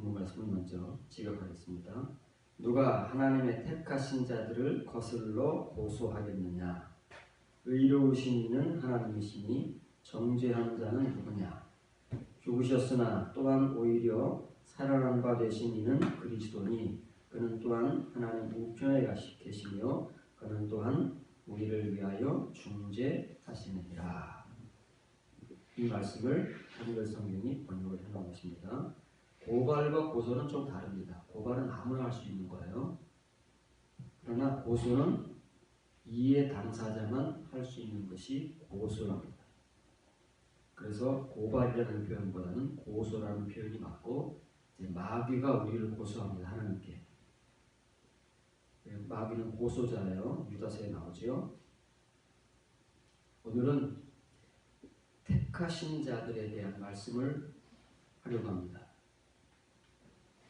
본문 말씀을 먼저 지적하겠습니다. 누가 하나님의 택하신 자들을 거슬러 고소하겠느냐? 의로우신 이는 하나님이시니 정죄한 자는 누구냐? 죽으셨으나 또한 오히려 살아난 바 되신 이는 그리스도니 그는 또한 하나님 우편에 계시며 그는 또한 우리를 위하여 중재하시느니라. 이 말씀을 한글 성경이 번역을 해놓은 것입니다. 고발과 고소는 좀 다릅니다. 고발은 아무나 할 수 있는 거예요. 그러나 고소는 이해 당사자만 할 수 있는 것이 고소랍니다. 그래서 고발이라는 표현보다는 고소라는 표현이 맞고, 마귀가 우리를 고소합니다. 하나님께. 마귀는 고소자예요. 유다서에 나오죠. 오늘은 택하신 자들에 대한 말씀을 하려고 합니다.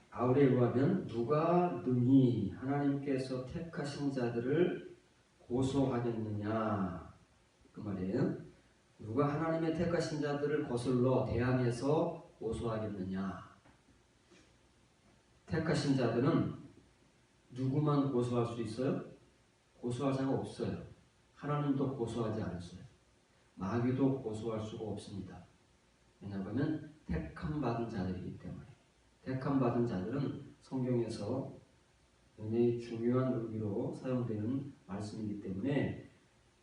바울에 의하면 누가 능히 하나님께서 택하신 자들을 고소하겠느냐 그 말이에요. 누가 하나님의 택하신 자들을 거슬러 대항해서 고소하겠느냐. 택하신 자들은 누구만 고소할 수 있어요? 고소할 자가 없어요. 하나님도 고소하지 않았어요. 마귀도 고소할 수가 없습니다. 왜냐하면 택함 받은 자들이기 때문에. 택함 받은 자들은 성경에서 굉장히 중요한 의미로 사용되는 말씀이기 때문에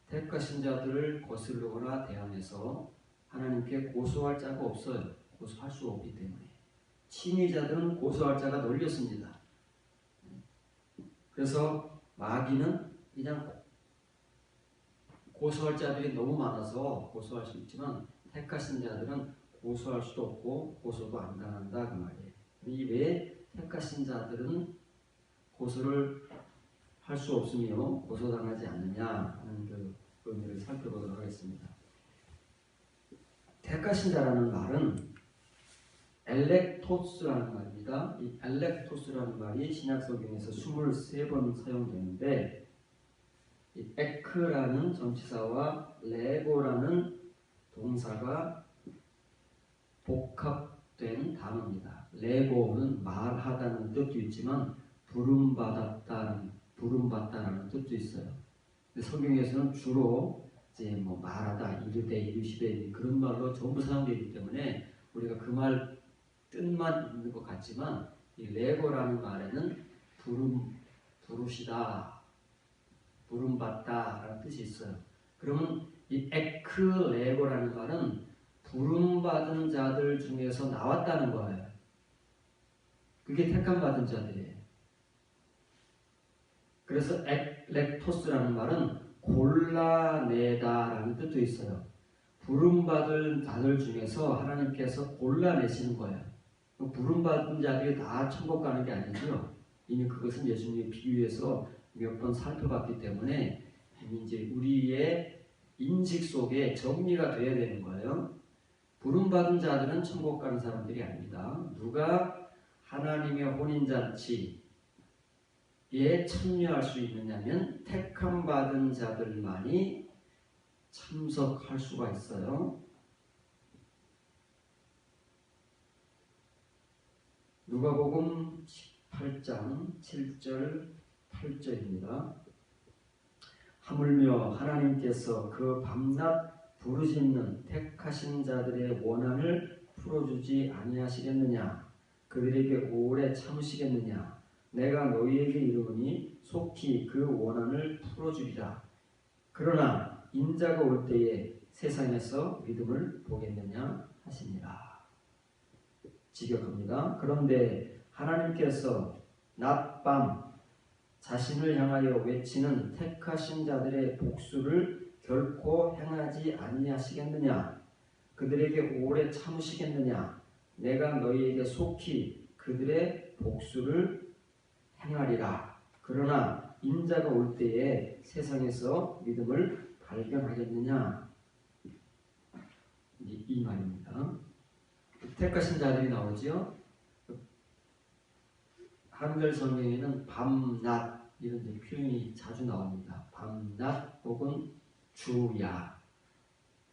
택하신 자들을 거슬르거나 대항해서 하나님께 고소할 자가 없어요. 고소할 수 없기 때문에. 친위자들은 고소할 자가 널렸습니다. 그래서 마귀는 그냥 고소할 자들이 너무 많아서 고소할 수 있지만 택하신 자들은 고소할 수도 없고 고소도 안 당한다 그 말이에요. 이 외에 택하신 자들은 고소를 할 수 없으며 고소당하지 않느냐 하는 그 의미를 살펴보도록 하겠습니다. 택하신 자라는 말은 엘렉토스라는 말입니다. 이 엘렉토스라는 말이 신약성경에서 23번 사용되는데, 이 에크라는 전치사와 레고라는 동사가 복합된 단어입니다. 레고는 말하다는 뜻도 있지만 부름받다라는 뜻도 있어요. 근데 성경에서는 주로 이제 말하다, 이르되, 이르시되 그런 말로 전부 사용되기 때문에 우리가 그 말 뜻만 있는 것 같지만 이 레고라는 말에는 부르시다, 부름받다라는 뜻이 있어요. 그러면 이 에크레고라는 말은 부름받은 자들 중에서 나왔다는 거예요. 그게 택함받은 자들이에요. 그래서 렉토스라는 말은 골라내다라는 뜻도 있어요. 부름받은 자들 중에서 하나님께서 골라내시는 거예요. 부름받은 자들이 다 천국 가는 게 아니죠. 이미 그것은 예수님이 비유해서 몇 번 살펴봤기 때문에 이미 이제 우리의 인식 속에 정리가 돼야 되는 거예요. 부름받은 자들은 천국 가는 사람들이 아닙니다. 누가 하나님의 혼인잔치에 참여할 수 있느냐면 택함 받은 자들만이 참석할 수가 있어요. 누가복음 18장 7절 8절입니다. 하물며 하나님께서 그 밤낮 부르짖는 택하신 자들의 원한을 풀어주지 아니하시겠느냐? 그들에게 오래 참으시겠느냐? 내가 너희에게 이르노니 속히 그 원한을 풀어주리라. 그러나 인자가 올 때에 세상에서 믿음을 보겠느냐 하시니라. 직역합니다. 그런데 하나님께서 낮밤 자신을 향하여 외치는 택하신 자들의 복수를 결코 행하지 아니하시겠느냐? 그들에게 오래 참으시겠느냐? 내가 너희에게 속히 그들의 복수를 행하리라. 그러나 인자가 올 때에 세상에서 믿음을 발견하겠느냐? 이 말입니다. 택하신 자들이 나오죠. 한글 성경에는 밤낮 이런 표현이 자주 나옵니다. 밤낮 혹은 주야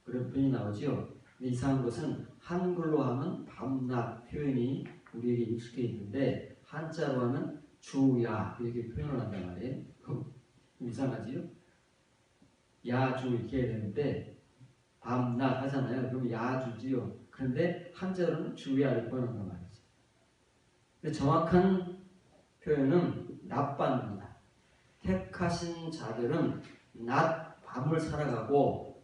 그런 표현이 나오죠. 이상한 것은 한글로 하면 밤낮 표현이 우리에게 익숙해 있는데 한자로 하면 주야 이렇게 표현을 한단 말이에요. 이상하지요? 야주 이렇게 해야 되는데 밤낮 하잖아요. 그럼 야주지요. 그런데 한자로는 주야를 표현한단 말이죠. 근데 정확한 표현은 낮밤입니다. 택하신 자들은 낮 밤을 살아가고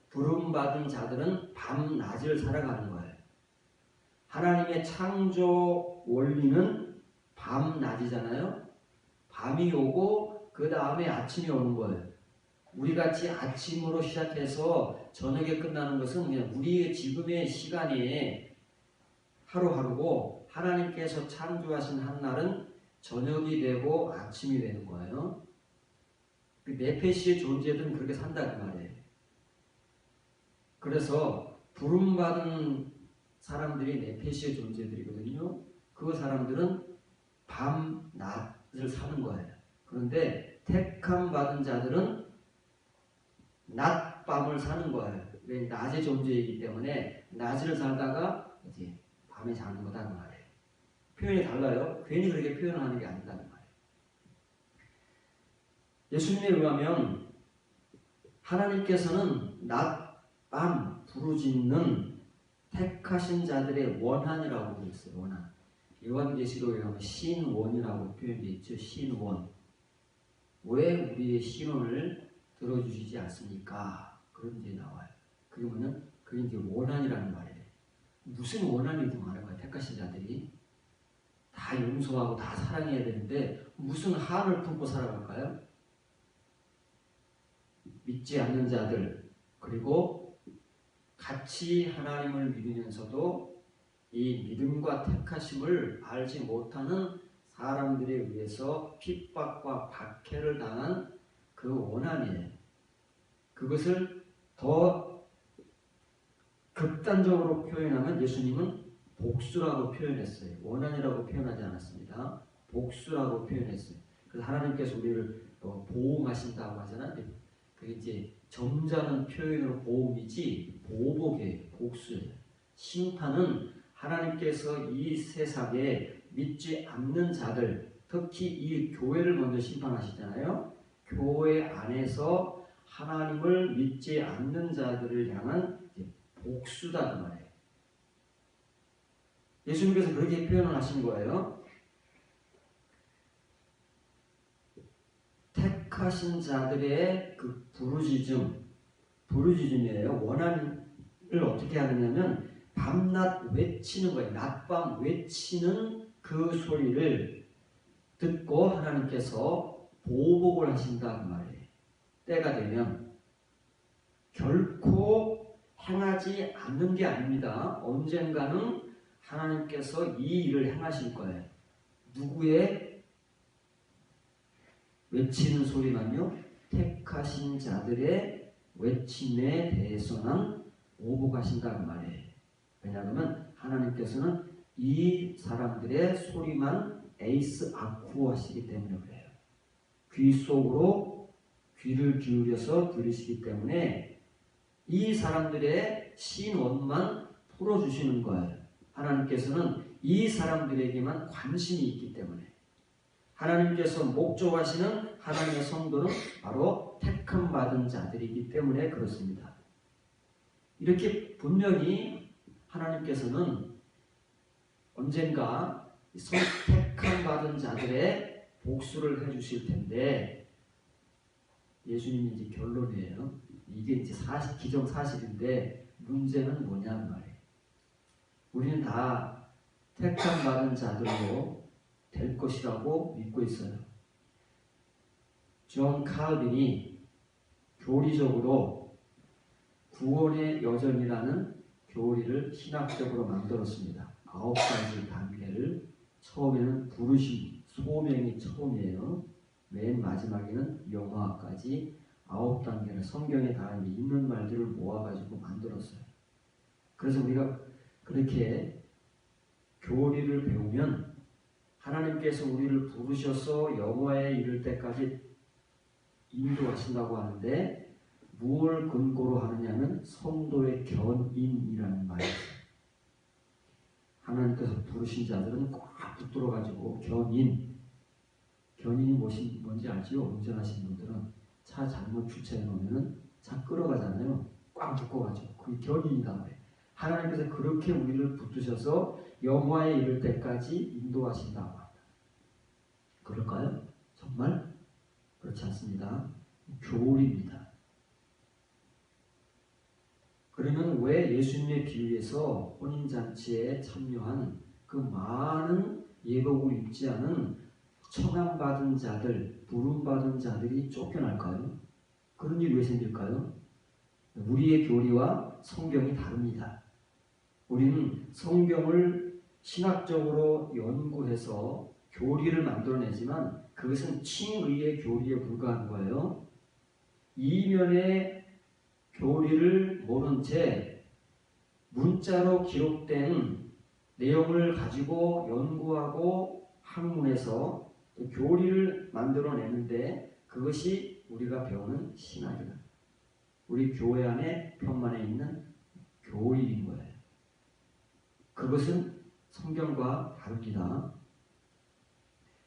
부름받은 자들은 밤낮을 살아가는 거예요. 하나님의 창조 원리는 밤낮이잖아요. 밤이 오고 그 다음에 아침이 오는 거예요. 우리같이 아침으로 시작해서 저녁에 끝나는 것은 그냥 우리의 지금의 시간에 하루하루고 하나님께서 창조하신 한날은 저녁이 되고 아침이 되는 거예요. 그 네페시의 존재들은 그렇게 산다 그 말이에요. 그래서 부름받은 사람들이 네페시의 존재들이거든요. 그 사람들은 밤, 낮을 사는 거예요. 그런데 택함 받은 자들은 낮, 밤을 사는 거예요. 왜? 낮의 존재이기 때문에 낮을 살다가 이제 밤에 자는 거다 그 말이에요. 표현이 달라요. 괜히 그렇게 표현하는 게 아니다 그 말이에요. 예수님에 의하면 하나님께서는 낮, 밤 부르짖는 택하신 자들의 원한이라고 되어 있어요. 원한. 요한계시록에 가면 신원이라고 표현되어 있죠. 신원. 왜 우리의 신원을 들어주시지 않습니까? 그런 게 나와요. 그게 뭐냐면 그게 이제 원한이라는 말이에요. 무슨 원한이 더 많은 거예요? 택하신 자들이 다 용서하고 다 사랑해야 되는데 무슨 한을 품고 살아갈까요? 믿지 않는 자들, 그리고 같이 하나님을 믿으면서도 이 믿음과 택하심을 알지 못하는 사람들에 의해서 핍박과 박해를 당한 그 원한이에요. 그것을 더 극단적으로 표현하면 예수님은 복수라고 표현했어요. 원한이라고 표현하지 않았습니다. 복수라고 표현했어요. 그래서 하나님께서 우리를 보호하신다고 하잖아요. 그게 이제 점잖은 표현으로 보험이지 보복이에요. 복수예요. 심판은 하나님께서 이 세상에 믿지 않는 자들, 특히 이 교회를 먼저 심판하시잖아요. 교회 안에서 하나님을 믿지 않는 자들을 향한 복수다 그 말이에요. 예수님께서 그렇게 표현을 하신 거예요. 택하신 자들의 그 부르짖음이에요. 원한을 어떻게 하느냐면 밤낮 외치는 거예요. 낮밤 외치는 그 소리를 듣고 하나님께서 보복을 하신다 그 말이에요. 때가 되면 결코 행하지 않는 게 아닙니다. 언젠가는 하나님께서 이 일을 행하실 거예요. 누구의 외치는 소리만요? 택하신 자들의 외침에 대해서는 보복하신다 그 말이에요. 왜냐하면 하나님께서는 이 사람들의 소리만 에이스 아쿠 하시기 때문에 그래요. 귀 속으로 귀를 기울여서 들으시기 때문에 이 사람들의 신원만 풀어주시는 거예요. 하나님께서는 이 사람들에게만 관심이 있기 때문에 하나님께서 목조하시는 하나님의 성도는 바로 택함 받은 자들이기 때문에 그렇습니다. 이렇게 분명히 하나님께서는 언젠가 택함 받은 자들의 복수를 해주실 텐데 예수님이 이제 결론이에요. 이게 이제 기정사실인데 문제는 뭐냐는 말이에요. 우리는 다 택함 받은 자들로 될 것이라고 믿고 있어요. 존 칼빈이 교리적으로 구원의 여정이라는 교리를 신학적으로 만들었습니다. 9가지 단계를 처음에는 부르심, 소명이 처음이에요. 맨 마지막에는 영화까지 9단계를 성경에 다 있는 말들을 모아가지고 만들었어요. 그래서 우리가 그렇게 교리를 배우면 하나님께서 우리를 부르셔서 영화에 이를 때까지 인도하신다고 하는데 무엇을 근거로 하느냐면 성도의 견인이라는 말이에요. 하나님께서 부르신 자들은 꽉 붙들어가지고 견인이 뭔지 알지요? 운전하시는 분들은 차 잘못 주차해 놓으면 차 끌어가잖아요. 꽉 묶어가지고 그게 견인이다 말이에요. 하나님께서 그렇게 우리를 붙드셔서 영화에 이를 때까지 인도하신다고 합니다. 그럴까요? 정말 그렇지 않습니다. 교훈입니다. 그러면 왜 예수님의 비유에서 혼인잔치에 참여한 그 많은 예복을 입지 않은 청함받은 자들, 부름받은 자들이 쫓겨날까요? 그런 일이 왜 생길까요? 우리의 교리와 성경이 다릅니다. 우리는 성경을 신학적으로 연구해서 교리를 만들어내지만 그것은 칭의의 교리에 불과한 거예요. 이면의 교리를 모른 채 문자로 기록된 내용을 가지고 연구하고 학문해서 교리를 만들어내는데 그것이 우리가 배우는 신학이다. 우리 교회 안에 편만에 있는 교리인 거예요. 그것은 성경과 다릅니다.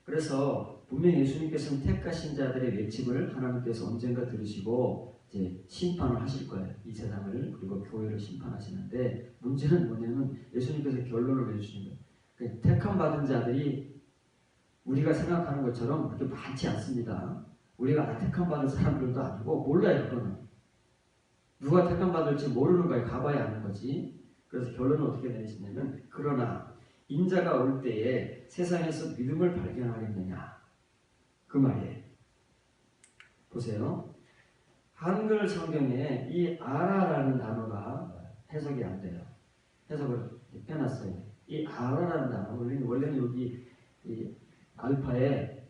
그래서 분명히 예수님께서는 택하신 자들의 외침을 하나님께서 언젠가 들으시고 이제 심판을 하실 거예요. 이 세상을 그리고 교회를 심판하시는데 문제는 뭐냐면 예수님께서 결론을 내주시는 거예요. 택함 받은 자들이 우리가 생각하는 것처럼 그렇게 많지 않습니다. 우리가 택함 받은 사람들도 아니고 몰라요. 그거는 누가 택함 받을지 모르는 거예요. 가봐야 아는 거지. 그래서 결론은 어떻게 내리시냐면 그러나 인자가 올 때에 세상에서 믿음을 발견하겠느냐 그 말이에요. 보세요. 한글 성경에 이 아라라는 단어가 해석이 안 돼요. 해석을 빼놨어요. 이 아라라는 단어 원래는 여기 이 알파에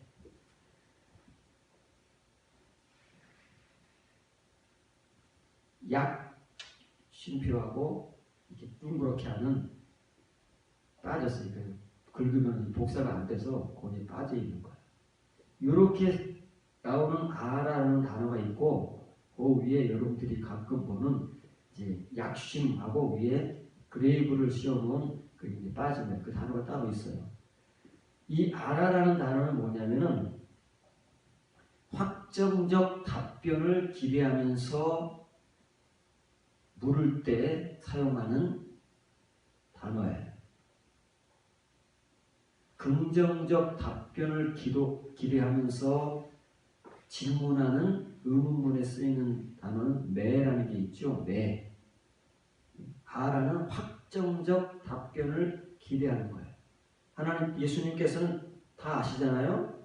약 쉼표하고 이렇게 둥그렇게 하는 빠졌어요. 긁으면 복사가 안 돼서 거기에 빠져 있는 거예요. 이렇게 나오는 아라는 단어가 있고 그 위에 여러분들이 가끔 보는 이제 약쉼하고 위에 그레이브를 씌워놓은 그 이제 빠지는 그 단어가 따로 있어요. 이 아라라는 단어는 뭐냐면은 확정적 답변을 기대하면서 물을 때 사용하는 단어예요. 긍정적 답변을 기대하면서 질문하는 의문문에 쓰이는 단어는 매라는 게 있죠. 매. 아라는 확정적 답변을 기대하는 거예요. 하나님 예수님께서는 다 아시잖아요.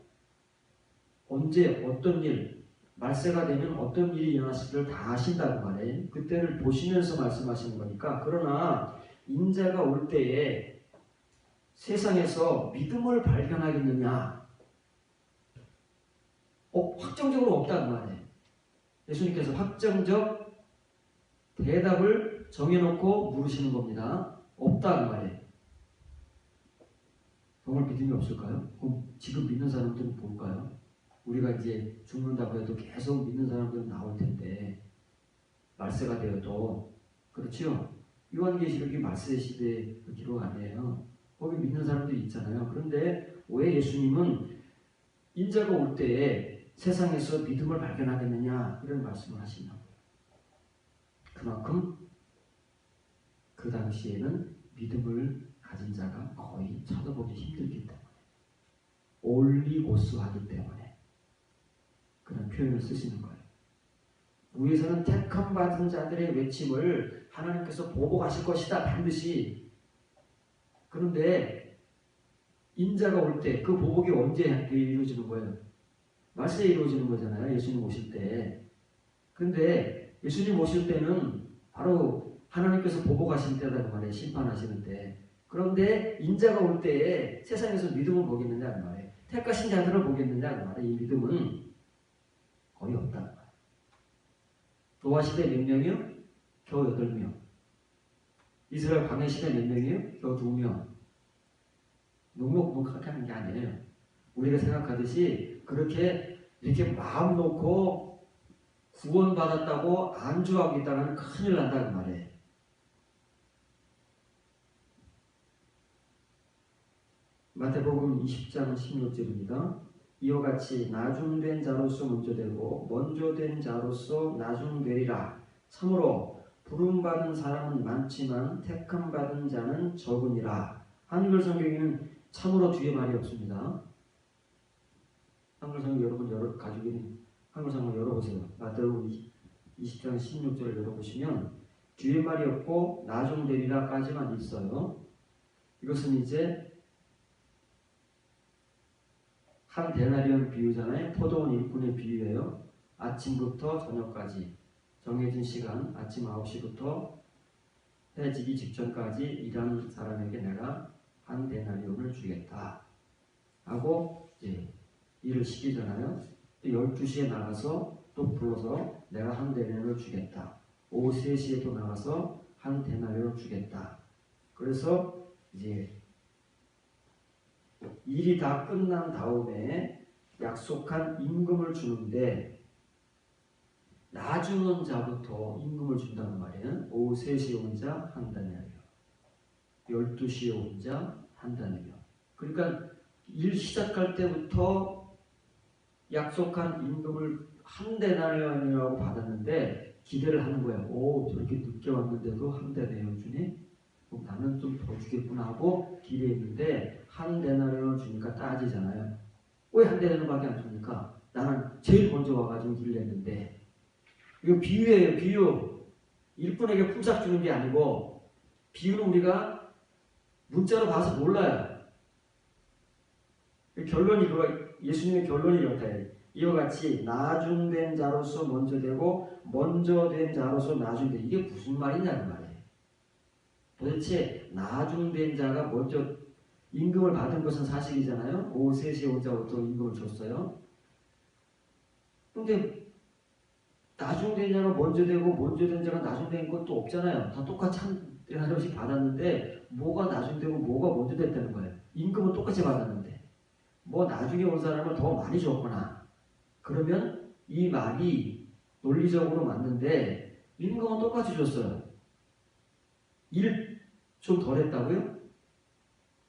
언제 어떤 일 말세가 되면 어떤 일이 일어났을지를 다 아신다고 말해요. 그때를 보시면서 말씀하시는 거니까. 그러나 인자가 올 때에 세상에서 믿음을 발견하겠느냐? 확정적으로 없다는 말이에요. 예수님께서 확정적 대답을 정해놓고 물으시는 겁니다. 없다는 말이에요. 정말 믿음이 없을까요? 그럼 지금 믿는 사람들은 뭘까요? 우리가 이제 죽는다고 해도 계속 믿는 사람들은 나올 텐데 말세가 되어도 그렇죠? 요한계시록이 말세 시대의 기록 아니에요. 거기 믿는 사람들이 있잖아요. 그런데 왜 예수님은 인자가 올 때에 세상에서 믿음을 발견하겠느냐 이런 말씀을 하시냐고요. 그만큼 그 당시에는 믿음을 가진 자가 거의 찾아보기 힘들기 때문에 올리고스하기 때문에 그런 표현을 쓰시는 거예요. 위에서는 택함 받은 자들의 외침을 하나님께서 보고 가실 것이다 반드시. 그런데 인자가 올 때 그 보복이 언제 이루어지는 거예요? 말세에 이루어지는 거잖아요. 예수님 오실 때. 그런데 예수님 오실 때는 바로 하나님께서 보복하실 때라고 말해요. 심판하시는 때. 그런데 인자가 올 때에 세상에서 믿음을 보겠느냐는 말이에요. 택하신 자들을 보겠느냐는 말이에요. 이 믿음은 거의 없다는 말이에요. 노아 시대 몇 명이요? 겨우 8명. 이스라엘 광야 시대 몇 명이요? 겨우 2명. 넉넉넉하게 하는 게 아니에요. 우리가 생각하듯이 그렇게 이렇게 마음 놓고 구원받았다고 안주하고 있다면 큰일 난다는 말이에요. 마태복음 20장 16절입니다. 이와 같이 나중된 자로서 먼저 되고 먼저 된 자로서 나중되리라. 참으로 부름받은 사람은 많지만 택함받은 자는 적으니라. 한글 성경에는 참으로 뒤에 말이 없습니다. 한글 성경 여러분 가지고 있는 한글 성경 열어보세요. 마태복음 20장 16절을 열어보시면 뒤에 말이 없고 나중되리라까지만 있어요. 이것은 이제 한 데나리온 비유잖아요. 포도원 일꾼의 비유예요. 아침부터 저녁까지 정해진 시간, 아침 9시부터 해 지기 직전까지 일하는 사람에게 내가 한 데나리온을 주겠다 하고 이제 일을 시키잖아요. 12시에 나가서 또 불러서 내가 한 데나리온을 주겠다. 오후 3시에 또 나가서 한 데나리온을 주겠다. 그래서 이제 일이 다 끝난 다음에 약속한 임금을 주는데 나중은 자부터 임금을 준다는 말이에요. 오후 3시에 온 자 한 데나리온, 12시에 온 자 한 데나리온. 그러니까 일 시작할 때부터 약속한 임금을 한 데나리온이라고 받았는데 기대를 하는 거예요. 오, 저렇게 늦게 왔는데도 한 데나리온 주니? 나는 좀 더 주겠구나 하고 기대했는데 한 데나리온을 주니까 따지잖아요. 왜 한 데나리온밖에 안 줍니까? 나는 제일 먼저 와가지고 일을 했는데. 이거 비유예요. 비유. 일꾼에게 풀짝 주는 게 아니고 비유는 우리가 문자로 봐서 몰라요. 결론이 그거, 예수님의 결론이 이렇다. 이와 같이 나중된 자로서 먼저 되고 먼저 된 자로서 나중돼. 이게 무슨 말이냐는 말이에요. 도대체 나중된 자가 먼저 임금을 받은 것은 사실이잖아요. 오후 3시에 온 자부터 임금을 줬어요. 근데 나중된 자가 먼저 되고 먼저 된 자가 나중된 것도 없잖아요. 다 똑같이 한 데나리온씩 받았는데 뭐가 나중되고 뭐가 먼저 됐다는 거예요. 임금은 똑같이 받았는데 뭐 나중에 온 사람은 더 많이 줬구나. 그러면 이 말이 논리적으로 맞는데 임금은 똑같이 줬어요. 일 좀 덜 했다고요?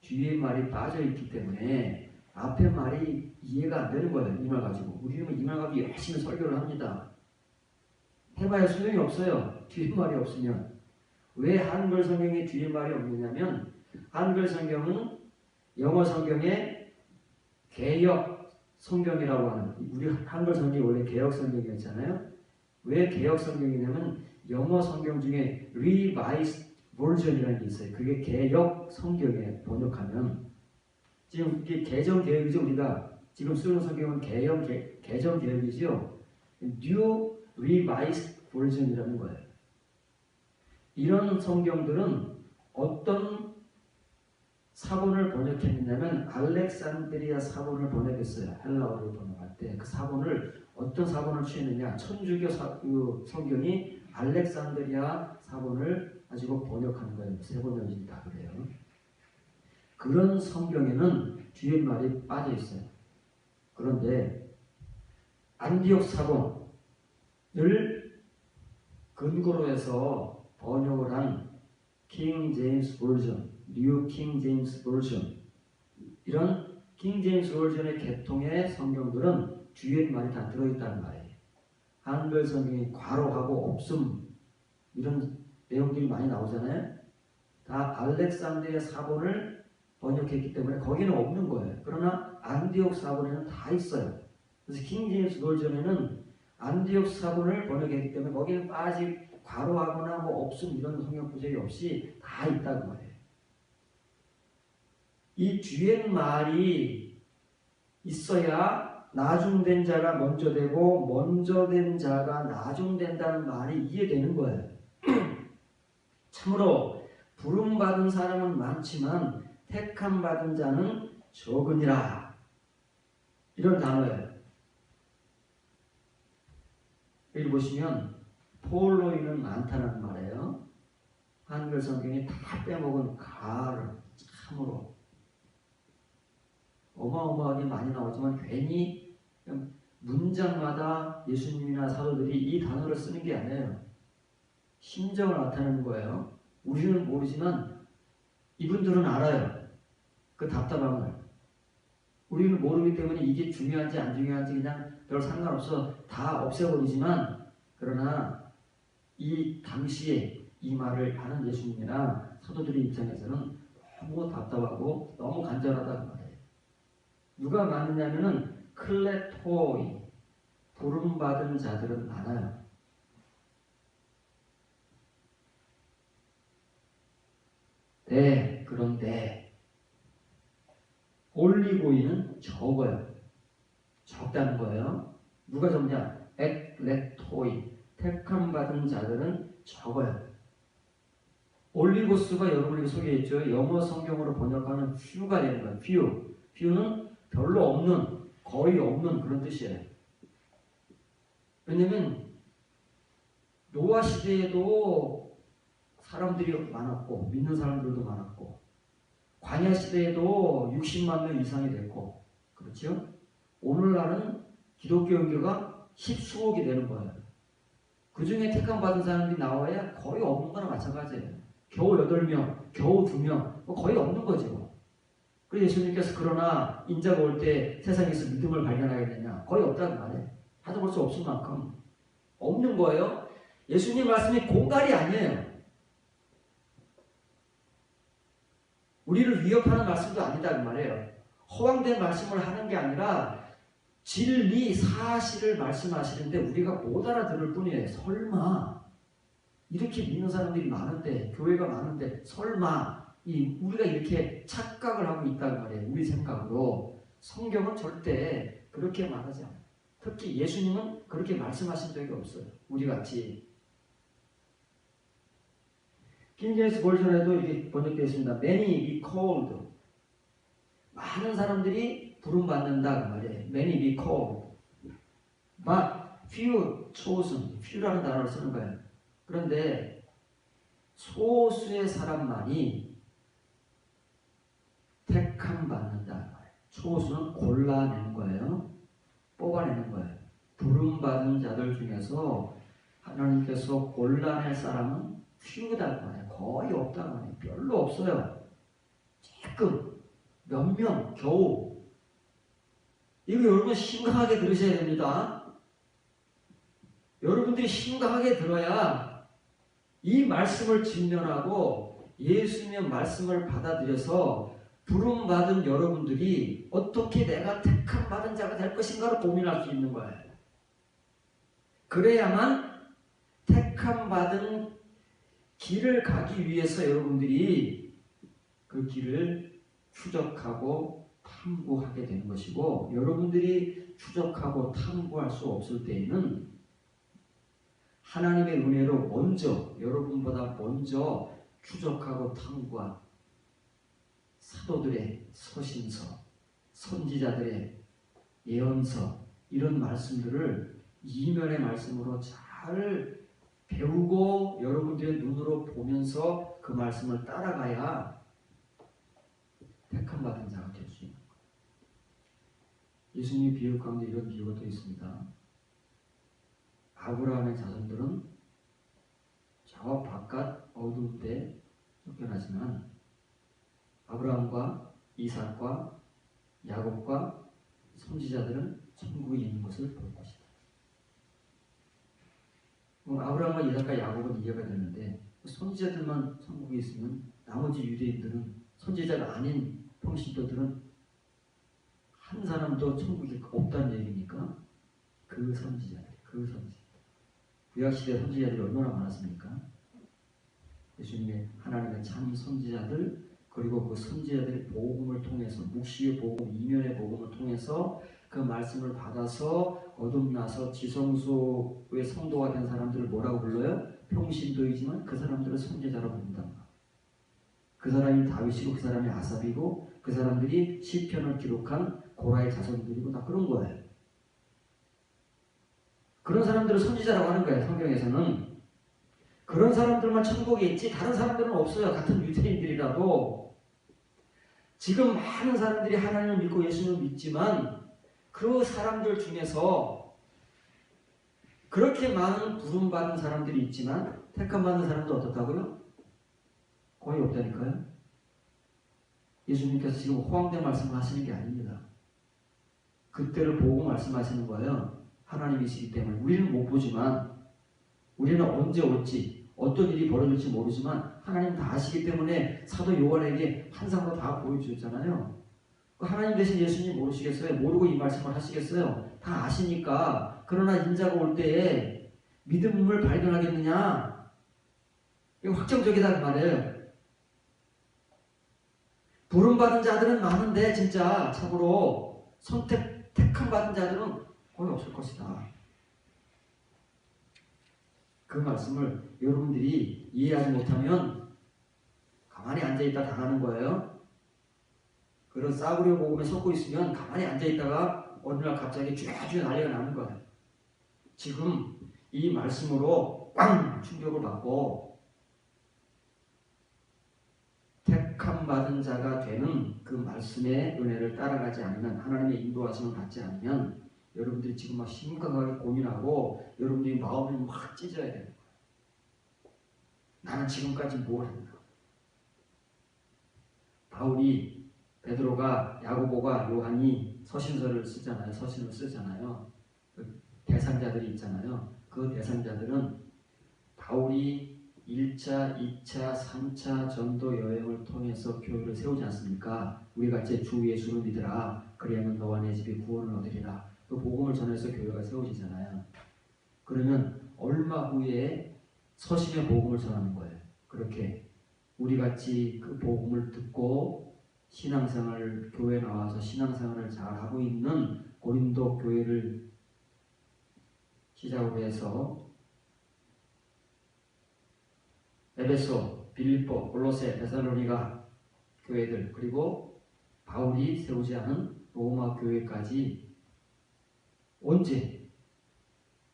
뒤에 말이 빠져있기 때문에 앞에 말이 이해가 안 되는 거예요. 이 말 가지고. 우리는 이 말 가지고 열심히 설교를 합니다. 해봐야 소용이 없어요. 뒤에 말이 없으면. 왜 한글 성경에 뒤에 말이 없느냐면 한글 성경은 영어 성경의 개역 성경이라고 하는, 우리 한글 성경이 원래 개역 성경이었잖아요. 왜 개역 성경이냐면 영어 성경 중에 revised version이라는 게 있어요. 그게 개역 성경에 번역하면 지금 이게 개정 개역이죠. 우리가 지금 쓰는 성경은 개정 개역이죠. New Revised Version이라는 거예요. 이런 성경들은 어떤 사본을 번역했냐면 알렉산드리아 사본을 번역했어요. 헬라어로 번역할 때 그 사본을 어떤 사본을 취했느냐? 천주교 성경이 알렉산드리아 사본을 가지고 번역한 거예요. 세 번역이 다 그래요. 그런 성경에는 뒤에 말이 빠져 있어요. 그런데 안디옥 사본을 근거로 해서 번역을 한 킹 제임스 버전, 뉴 킹 제임스 버전, 이런 킹 제임스 버전의 계통의 성경들은 뒤에 말이 다 들어있다는 말이에요. 한글 성경이 괄호하고 없음 이런 내용들이 많이 나오잖아요. 다 알렉산드리아 사본을 번역했기 때문에 거기는 없는 거예요. 그러나 안디옥 사본에는 다 있어요. 그래서 킹 제임스 버전에는 안디옥 사본을 번역했기 때문에 거기는 괄호하거나 뭐 없음 이런 성경 구절이 없이 다 있다는 거예요. 이 뒤에 말이 있어야 나중된 자가 먼저 되고 먼저 된 자가 나중된다는 말이 이해되는 거예요. 참으로 부름받은 사람은 많지만 택함받은 자는 적으니라. 이런 단어예요. 여기 보시면 폴로이는 많다는 말이에요. 한글 성경이 다 빼먹은 가를 참으로 어마어마하게 많이 나오지만 괜히 문장마다 예수님이나 사도들이 이 단어를 쓰는 게 아니에요. 심정을 나타내는 거예요. 우리는 모르지만 이분들은 알아요. 그 답답함을. 우리는 모르기 때문에 이게 중요한지 안 중요한지 그냥 별 상관없어 다 없애버리지만, 그러나 이 당시에 이 말을 하는 예수님이나 사도들의 입장에서는 너무 답답하고 너무 간절하다는 말이에요. 누가 많으냐면은 클레토이, 부름받은 자들은 많아요. 네, 그런데 올리고이는 적어요. 적다는 거예요. 누가 적냐? ekletoi, 택함받은 자들은 적어요. 올리고스가 여러분에게 소개했죠. 영어 성경으로 번역하면 few가 되는 거예요. few. few는 별로 없는, 거의 없는 그런 뜻이에요. 왜냐면 노아 시대에도 사람들이 많았고 믿는 사람들도 많았고, 광야 시대에도 60만 명 이상이 됐고, 그렇죠? 오늘날은 기독교 영교가 십수억이 되는 거예요. 그 중에 택함받은 사람들이 나와야 거의 없는 거나 마찬가지예요. 겨우 8명, 겨우 2명, 거의 없는 거죠. 그래서 예수님께서 그러나 인자가 올 때 세상에서 믿음을 발견하겠느냐? 거의 없다는 말이에요. 찾아볼 수 없을 만큼 없는 거예요. 예수님 말씀이 공갈이 아니에요. 우리를 위협하는 말씀도 아니다 그 말이에요. 허황된 말씀을 하는 게 아니라 진리, 사실을 말씀하시는데 우리가 못 알아들을 뿐이에요. 설마 이렇게 믿는 사람들이 많은데, 교회가 많은데 설마 우리가 이렇게 착각을 하고 있다는 말이에요. 우리 생각으로. 성경은 절대 그렇게 말하지 않아요. 특히 예수님은 그렇게 말씀하신 적이 없어요. 우리같이. 킹제임스 버전에도 이게 번역되어 있습니다. Many be called. 많은 사람들이 부름받는다 그 말이에요. Many be called. But few chosen. few라는 단어를 쓰는 거예요. 그런데 소수의 사람만이 택함 받는다 그 말이에요. 소수는 골라내는 거예요. 뽑아내는 거예요. 부름받은 자들 중에서 하나님께서 골라낼 사람은 few다 그 말이에요. 거의 없다 그 말이에요. 별로 없어요. 조금, 몇 명, 겨우. 이거 여러분 심각하게 들으셔야 됩니다. 여러분들이 심각하게 들어야 이 말씀을 직면하고 예수님의 말씀을 받아들여서 부름받은 여러분들이 어떻게 내가 택함받은 자가 될 것인가를 고민할 수 있는 거예요. 그래야만 택함받은 길을 가기 위해서 여러분들이 그 길을 추적하고 탐구하게 되는 것이고, 여러분들이 추적하고 탐구할 수 없을 때에는 하나님의 은혜로 먼저, 여러분보다 먼저 추적하고 탐구한 사도들의 서신서, 선지자들의 예언서, 이런 말씀들을 이면의 말씀으로 잘 배우고 여러분들의 눈으로 보면서 그 말씀을 따라가야 택함받은 자가 될 수 있는 거예요. 예수님 비유 가운데 이런 비유가 또 있습니다. 아브라함의 자손들은 저 바깥 어두울 때 쫓겨나지만 아브라함과 이삭과 야곱과 선지자들은 천국에 있는 것을 볼 것이다. 아브라함과 이삭과 야곱은 이해가 되는데 선지자들만 천국에 있으면 나머지 유대인들은, 선지자가 아닌 평신도들은 한 사람도 천국에 없다는 얘기니까 그 선지자들. 구약시대 선지자들이 얼마나 많았습니까? 예수님의 하나님의 참 선지자들, 그리고 그 선지자들의 복음을 통해서, 묵시의 복음, 이면의 복음을 통해서 그 말씀을 받아서 거듭나서 지성소의 성도가 된 사람들을 뭐라고 불러요? 평신도이지만 그 사람들을 선지자라고 부른다. 그 사람이 다윗이고 그 사람이 아삽이고 그 사람들이 시편을 기록한 고라의 자손들이고 다 그런 거예요. 그런 사람들을 선지자라고 하는 거예요. 성경에서는. 그런 사람들만 천국에 있지 다른 사람들은 없어요. 같은 유대인들이라도. 지금 많은 사람들이 하나님을 믿고 예수님을 믿지만 그 사람들 중에서 그렇게 많은 부름받은 사람들이 있지만 택함받는 사람도 어떻다고요? 거의 없다니까요. 예수님께서 지금 허황된 말씀을 하시는 게 아닙니다. 그때를 보고 말씀하시는 거예요. 하나님이시기 때문에. 우리는 못 보지만, 우리는 언제 올지 어떤 일이 벌어질지 모르지만 하나님 다 아시기 때문에 사도 요한에게 환상으로 다 보여주셨잖아요. 하나님 대신 예수님 모르시겠어요? 모르고 이 말씀을 하시겠어요? 다 아시니까. 그러나 인자가 올 때에 믿음을 발견하겠느냐? 이거 확정적이다 그 말이에요. 부름받은 자들은 많은데 진짜 참으로 택함 받은 자들은 거의 없을 것이다. 그 말씀을 여러분들이 이해하지 못하면 가만히 앉아있다 당하는 거예요. 그런 싸구려 복음에 섞고 있으면 가만히 앉아있다가 어느 날 갑자기 쥐어쥐어 난리가 나는 거예요. 지금 이 말씀으로 꽝 충격을 받고 택함 받은 자가 되는 그 말씀의 은혜를 따라가지 않으면, 하나님의 인도하심을 받지 않으면 여러분들이 지금 막 심각하게 고민하고 여러분들이 마음이 막 찢어야 돼요. 나는 지금까지 뭘 했나? 바울이, 베드로가, 야고보가, 요한이 서신서를 쓰잖아요. 서신을 쓰잖아요. 그 대상자들이 있잖아요. 그 대상자들은 바울이 1차, 2차, 3차 전도 여행을 통해서 교회를 세우지 않습니까? 우리같이 주 예수를 믿으라. 그리하면 너와 내 집이 구원을 얻으리라. 그 복음을 전해서 교회가 세워지잖아요. 그러면 얼마 후에 서신의 복음을 전하는 거예요. 그렇게 우리같이 그 복음을 듣고 신앙생활을, 교회에 나와서 신앙생활을 잘 하고 있는 고린도 교회를 시작으로 해서 에베소, 빌립보, 골로새, 데살로니가 교회들, 그리고 바울이 세우지 않은 로마 교회까지 언제?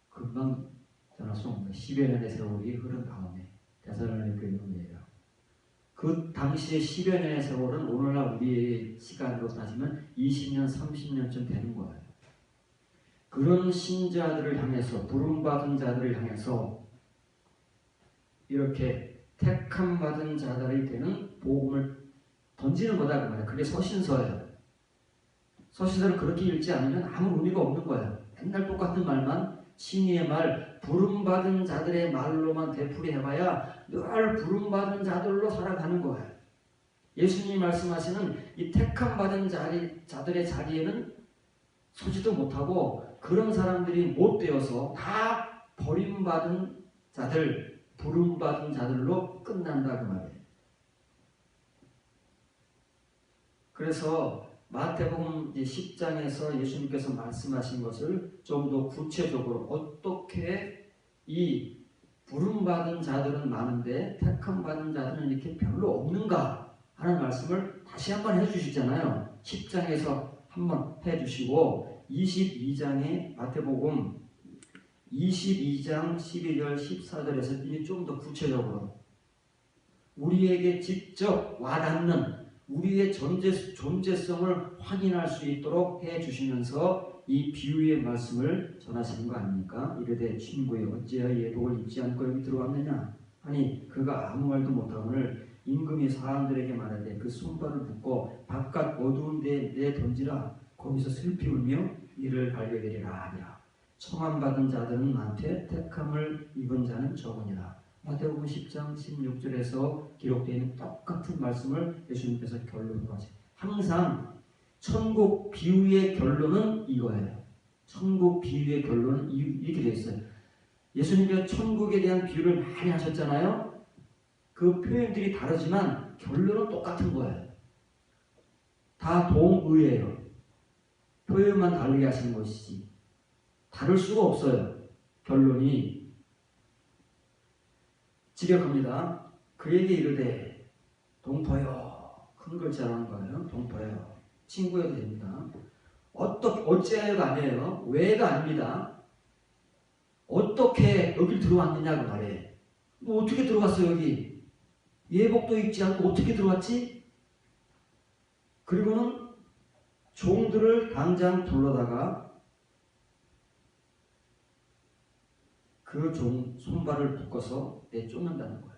금방 전할 수 없는 10여 년의 세월이 흐른 다음에 데살로니가 교회는 그 당시의 10여 년의 세월은 오늘날 우리의 시간으로 따지면 20년, 30년쯤 되는 거예요. 그런 신자들을 향해서, 부름받은 자들을 향해서 이렇게 택함 받은 자들이 되는 복음을 던지는 거다 그 말이에요. 그게 서신서예요. 서신서를 그렇게 읽지 않으면 아무 의미가 없는 거예요. 맨날 똑같은 말만, 신의의 말, 부름받은 자들의 말로만 되풀이해봐야 늘 부름받은 자들로 살아가는 거예요. 예수님이 말씀하시는 이 택함 받은 자들의 자리에는 서지도 못하고 그런 사람들이 못 되어서 다 버림받은 자들, 부름받은 자들로 끝난다 그 말이에요. 그래서 마태복음 10장에서 예수님께서 말씀하신 것을 좀 더 구체적으로 어떻게 이 부름받은 자들은 많은데 택함 받은 자들은 이렇게 별로 없는가 하는 말씀을 다시 한번 해주시잖아요. 10장에서 한번 해주시고 22장에 마태복음 22장 12절 14절에서 이제 좀 더 구체적으로 우리에게 직접 와닿는 우리의 존재성을 확인할 수 있도록 해주시면서 이 비유의 말씀을 전하시는 거 아닙니까? 이르되 친구여 어찌하여 예복을 입지 않고 여기 들어왔느냐? 아니 그가 아무 말도 못하거늘 임금이 사람들에게 말하되 그 손발을 묶고 바깥 어두운 데에 내 던지라. 거기서 슬피 울며 이를 발견되리라 하니라. 청함받은 자들은 많되 택함을 입은 자는 적으니라. 마태복음 10장 16절에서 기록되어 있는 똑같은 말씀을 예수님께서 결론으로 하세요. 항상 천국 비유의 결론은 이거예요. 천국 비유의 결론은 이렇게 되어 있어요. 예수님께서 천국에 대한 비유를 많이 하셨잖아요. 그 표현들이 다르지만 결론은 똑같은 거예요. 다 동의예요. 표현만 다르게 하시는 것이지 다를 수가 없어요. 결론이 지력합니다. 그에게 이르되 동포여, 큰 글자로 하는 거예요. 동포여, 친구여도 됩니다. 어찌하여가 아니에요. 왜가 아닙니다. 어떻게 여길 들어왔느냐고 말해. 뭐 어떻게 들어왔어 여기? 예복도 입지 않고 어떻게 들어왔지? 그리고는 종들을 당장 불러다가 그 종 손발을 묶어서 내쫓는다는 거예요.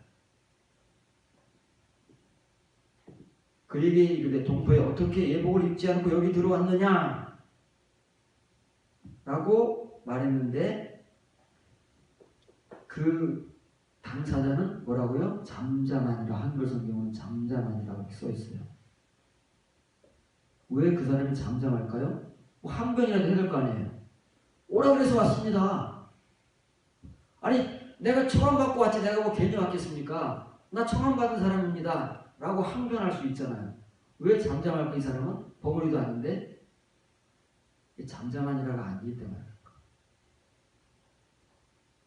그에게 이르되 동포에 어떻게 예복을 입지 않고 여기 들어왔느냐 라고 말했는데 그 당사자는 뭐라고요? 잠잠하니라. 한글 성경은 잠잠하니라고 이렇게 써 있어요. 왜 그 사람이 잠잠할까요? 뭐 항변이라도 해야 될 거 아니에요. 오라 그래서 왔습니다. 아니 내가 청함 받고 왔지 내가 뭐 괜히 왔겠습니까? 나 청함 받은 사람입니다 라고 항변할 수 있잖아요. 왜 잠잠할까? 이 사람은 버무리도 아닌데 잠잠하니라가 아니기 때문에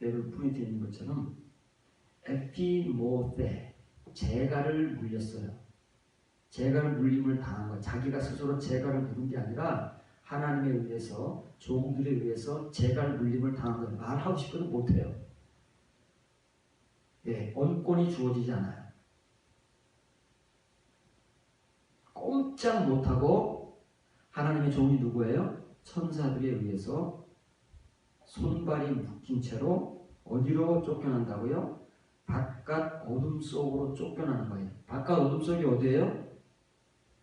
여러분 포인트 있는 것처럼 에피모테 재갈을 물렸어요. 재갈을 물림을 당한 거예요. 자기가 스스로 재갈을 물은 게 아니라 하나님에 의해서 종들에 의해서 재갈 물림을 당한 거예요. 말하고 싶어도 못해요. 예, 언권이 주어지지 않아요. 꼼짝 못하고 하나님의 종이 누구예요? 천사들에 의해서 손발이 묶인 채로 어디로 쫓겨난다고요? 바깥 어둠 속으로 쫓겨나는 거예요. 바깥 어둠 속이 어디예요?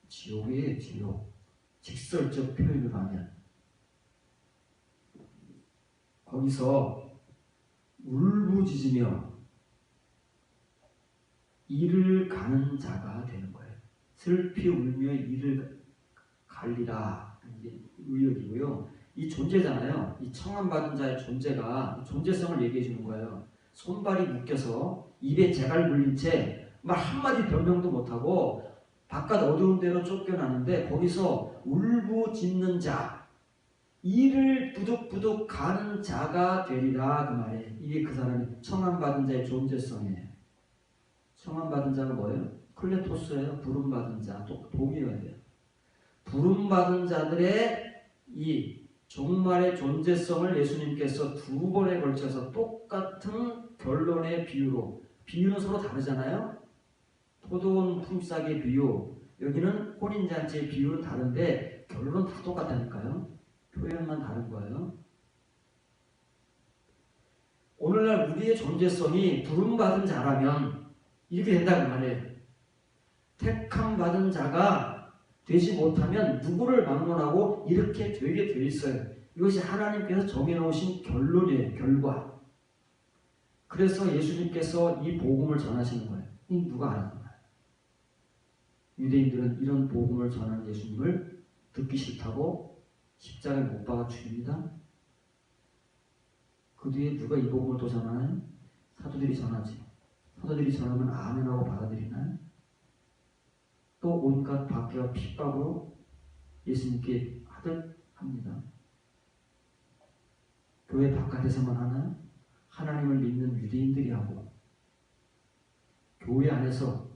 지옥이에요. 지옥. 직설적 표현으로 하면 거기서 울부짖으며 이를 가는 자가 되는 거예요. 슬피 울며 이를 갈리라. 이게 의역이고요. 이 존재잖아요. 이 청함받은 자의 존재가 존재성을 얘기해 주는 거예요. 손발이 묶여서 입에 재갈 물린 채 말 한마디 변명도 못하고 바깥 어두운 데로 쫓겨나는데 거기서 울부짖는 자, 이를 부득부득 가는 자가 되리라 그 말이에요. 이게 그 사람이 청함받은 자의 존재성이에요. 청함받은 자가 뭐예요? 클레토스예요. 부름받은 자. 또 동의어야 돼요. 부름받은 자들의 이 종말의 존재성을 예수님께서 두 번에 걸쳐서 똑같은 결론의 비유로, 비유는 서로 다르잖아요. 포도원 품삯의 비유, 여기는 혼인잔치의 비유는 다른데 결론은 다 똑같다니까요. 표현만 다른 거예요. 오늘날 우리의 존재성이 부름받은 자라면 이렇게 된다고 말해요. 택함 받은 자가 되지 못하면 누구를 막론하고 이렇게 되게 돼 있어요. 이것이 하나님께서 정해놓으신 결론이에요. 결과. 그래서 예수님께서 이 복음을 전하시는 거예요. 이 누가 알았나? 유대인들은 이런 복음을 전하는 예수님을 듣기 싫다고 십자가에 못 박아 죽입니다. 그 뒤에 누가 이 복음을 또 전하나요? 사도들이 전하지. 사도들이 전하면 아멘하고 받아들이나요? 또 온갖 박해와 핍박으로 예수님께 하듯 합니다. 교회 바깥에서만 하나요? 하나님을 믿는 유대인들이 하고 교회 안에서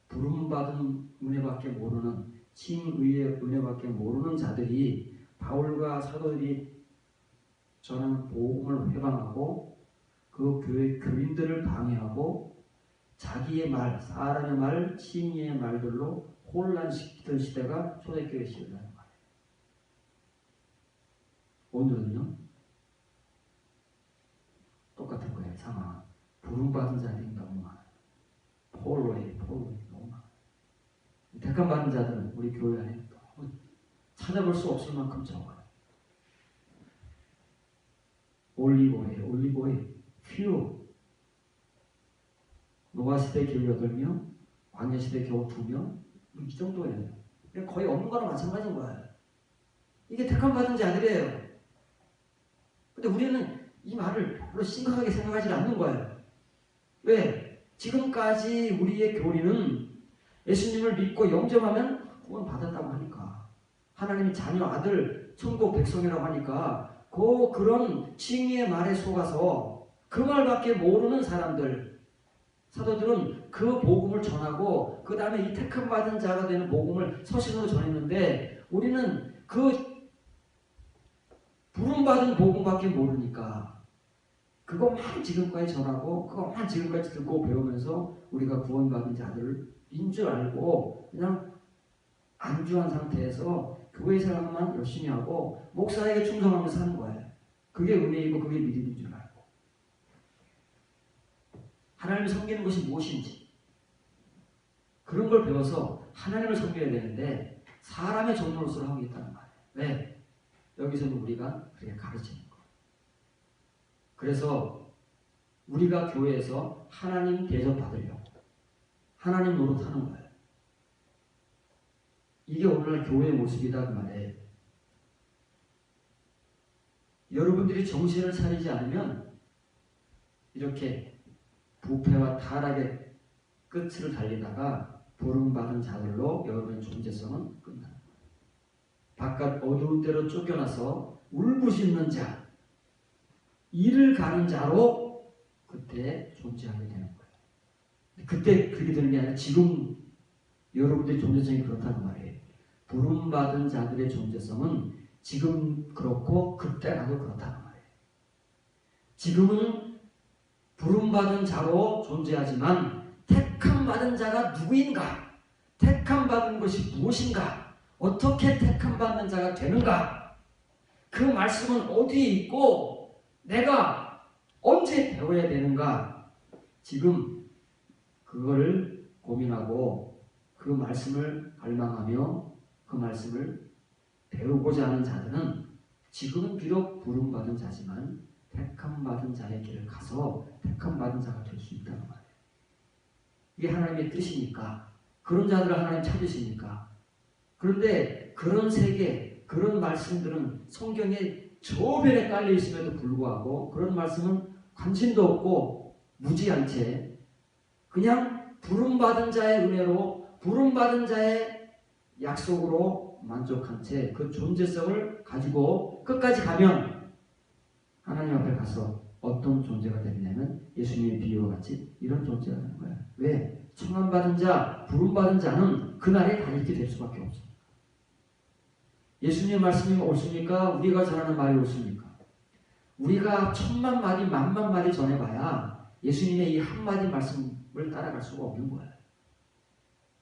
부름받은 은혜밖에 모르는 칭의의 은혜밖에 모르는 자들이 바울과 사도들이 전하는 복음을 회방하고 그 교회 교인들을 방해하고 자기의 말, 사람의 말, 칭의의 말들로 혼란시키던 시대가 초대교회 시대라는 말이에요. 오늘은요? 똑같은 거예요. 상황. 부름받은 자들이 너무 많아요. 폴로에 너무 많아요. 택함받은 자들은 우리 교회 안에 찾아볼 수 없을 만큼 적어요. 올리브오일, 퓨. 노아시대 겨우 8명, 광야시대 겨우 2명, 이 정도예요. 거의 없는 거랑 마찬가지인 거예요. 이게 택함받은 자들이에요. 근데 우리는 이 말을 별로 심각하게 생각하지 않는 거예요. 왜? 지금까지 우리의 교리는 예수님을 믿고 영접하면 구원 받았다고 하니까, 하나님의 자녀, 아들, 천국 백성이라고 하니까 그런 칭의의 말에 속아서 그 말밖에 모르는 사람들, 사도들은 그 복음을 전하고 그 다음에 이 택함받은 자가 되는 복음을 서신으로 전했는데 우리는 그 부름받은 복음밖에 모르니까 그것만 지금까지 전하고 그것만 지금까지 듣고 배우면서 우리가 구원받은 자들인 줄 알고 그냥 안주한 상태에서 교회 생활만 열심히 하고 목사에게 충성하면서 사는 거예요. 그게 은혜이고 그게 믿음인 줄 알고 하나님을 섬기는 것이 무엇인지 그런 걸 배워서 하나님을 섬겨야 되는데 사람의 종로릇을 하고 있다는 말이에요. 왜? 여기서는 우리가 그렇게 가르치는 거예요. 그래서 우리가 교회에서 하나님 대접받으려고 하나님 노릇하는 거예요. 이게 오늘날 교회의 모습이다 그 말이에요. 여러분들이 정신을 차리지 않으면 이렇게 부패와 타락의 끝을 달리다가 부름받은 자들로 여러분의 존재성은 끝납니다. 바깥 어두운 데로 쫓겨나서 울부짖는 자, 일을 가는 자로 그때 존재하게 되는 거예요. 그때 그렇게 되는 게 아니라 지금 여러분들의 존재성이 그렇다는 말이에요. 부름받은 자들의 존재성은 지금 그렇고 그때라도 그렇다는 말이에요. 지금은 부름받은 자로 존재하지만 택함받은 자가 누구인가? 택함받은 것이 무엇인가? 어떻게 택함받는 자가 되는가? 그 말씀은 어디에 있고 내가 언제 배워야 되는가? 지금 그거를 고민하고 그 말씀을 갈망하며 그 말씀을 배우고자 하는 자들은 지금은 비록 부름받은 자지만 택함받은 자의 길을 가서 택함받은 자가 될 수 있다는 말이에요. 이게 하나님의 뜻이니까 그런 자들을 하나님 찾으시니까. 그런데 그런 세계, 그런 말씀들은 성경에 저변에 깔려 있음에도 불구하고 그런 말씀은 관심도 없고 무지한 채 그냥 부름받은 자의 은혜로 부름받은 자의 약속으로 만족한 채 그 존재성을 가지고 끝까지 가면 하나님 앞에 가서 어떤 존재가 되느냐면 예수님의 비유와 같이 이런 존재가 되는 거예요. 왜? 청함받은 자, 부름받은 자는 그날에 다 이렇게 될 수밖에 없어요. 예수님의 말씀이 옳습니까? 우리가 전하는 말이 옳습니까? 우리가 1000만 마디, 10,000만 마디 전해봐야 예수님의 이 한마디 말씀을 따라갈 수가 없는 거예요.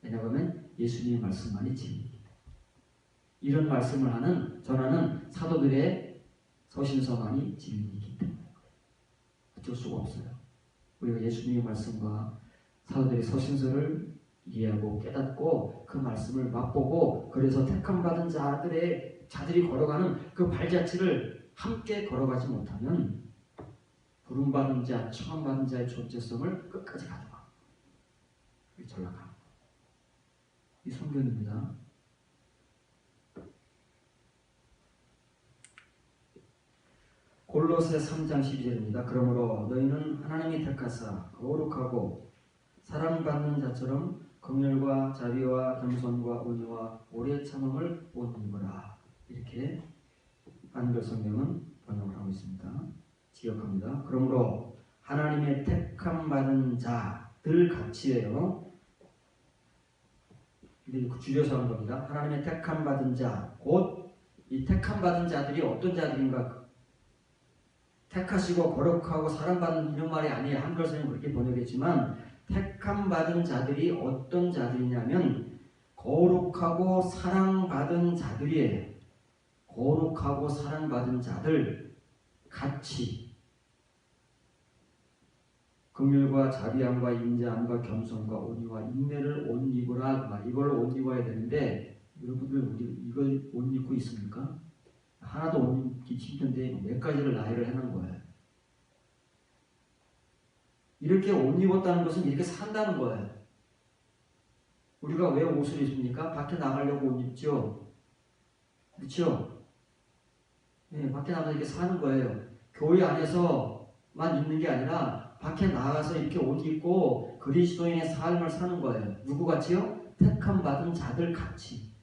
왜냐하면 예수님의 말씀만이 진리입니다. 이런 말씀을 전하는 사도들의 서신서만이 진리이기 때문에 어쩔 수가 없어요. 우리가 예수님의 말씀과 사도들의 서신서를 이해하고 깨닫고 그 말씀을 맛보고 그래서 택함받은 자들이 걸어가는 그 발자취를 함께 걸어가지 못하면 부름받은 자, 청함받은 자의 존재성을 끝까지 가져가 전락하는 거예요. 이 성경입니다. 골로새 3장 12절입니다. 그러므로 너희는 하나님이 택하사 거룩하고 사랑받는 자처럼 긍휼과 자비와 겸손과 온유와 오래 참음을 못 입어라. 이렇게 한글 성경은 번역을 하고 있습니다. 지역합니다. 그러므로 하나님의 택함 받은 자들 같이예요. 줄여서 한 겁니다. 하나님의 택함 받은 자, 곧 이 택함 받은 자들이 어떤 자들인가? 택하시고 거룩하고 사랑받는 이런 말이 아니에요. 한글 성경 그렇게 번역했지만 택함 받은 자들이 어떤 자들이냐면 거룩하고 사랑받은 자들이에요. 거룩하고 사랑받은 자들 같이 긍휼과 자비함과 인자함과 겸손과 온유와 인내를 옷 입으라. 이걸 옷 입어야 되는데 여러분들 우리 이걸 옷 입고 있습니까? 하나도 옷 입기 힘든데 몇 가지를 나열을 해놓은 거예요. 이렇게 옷 입었다는 것은 이렇게 산다는 거예요. 우리가 왜 옷을 입습니까? 밖에 나가려고 옷 입죠. 그렇죠? 네, 밖에 나가서 이렇게 사는 거예요. 교회 안에서만 입는 게 아니라 밖에 나가서 이렇게 옷 입고 그리스도인의 삶을 사는 거예요. 누구같이요? 택함 받은 자들 같이.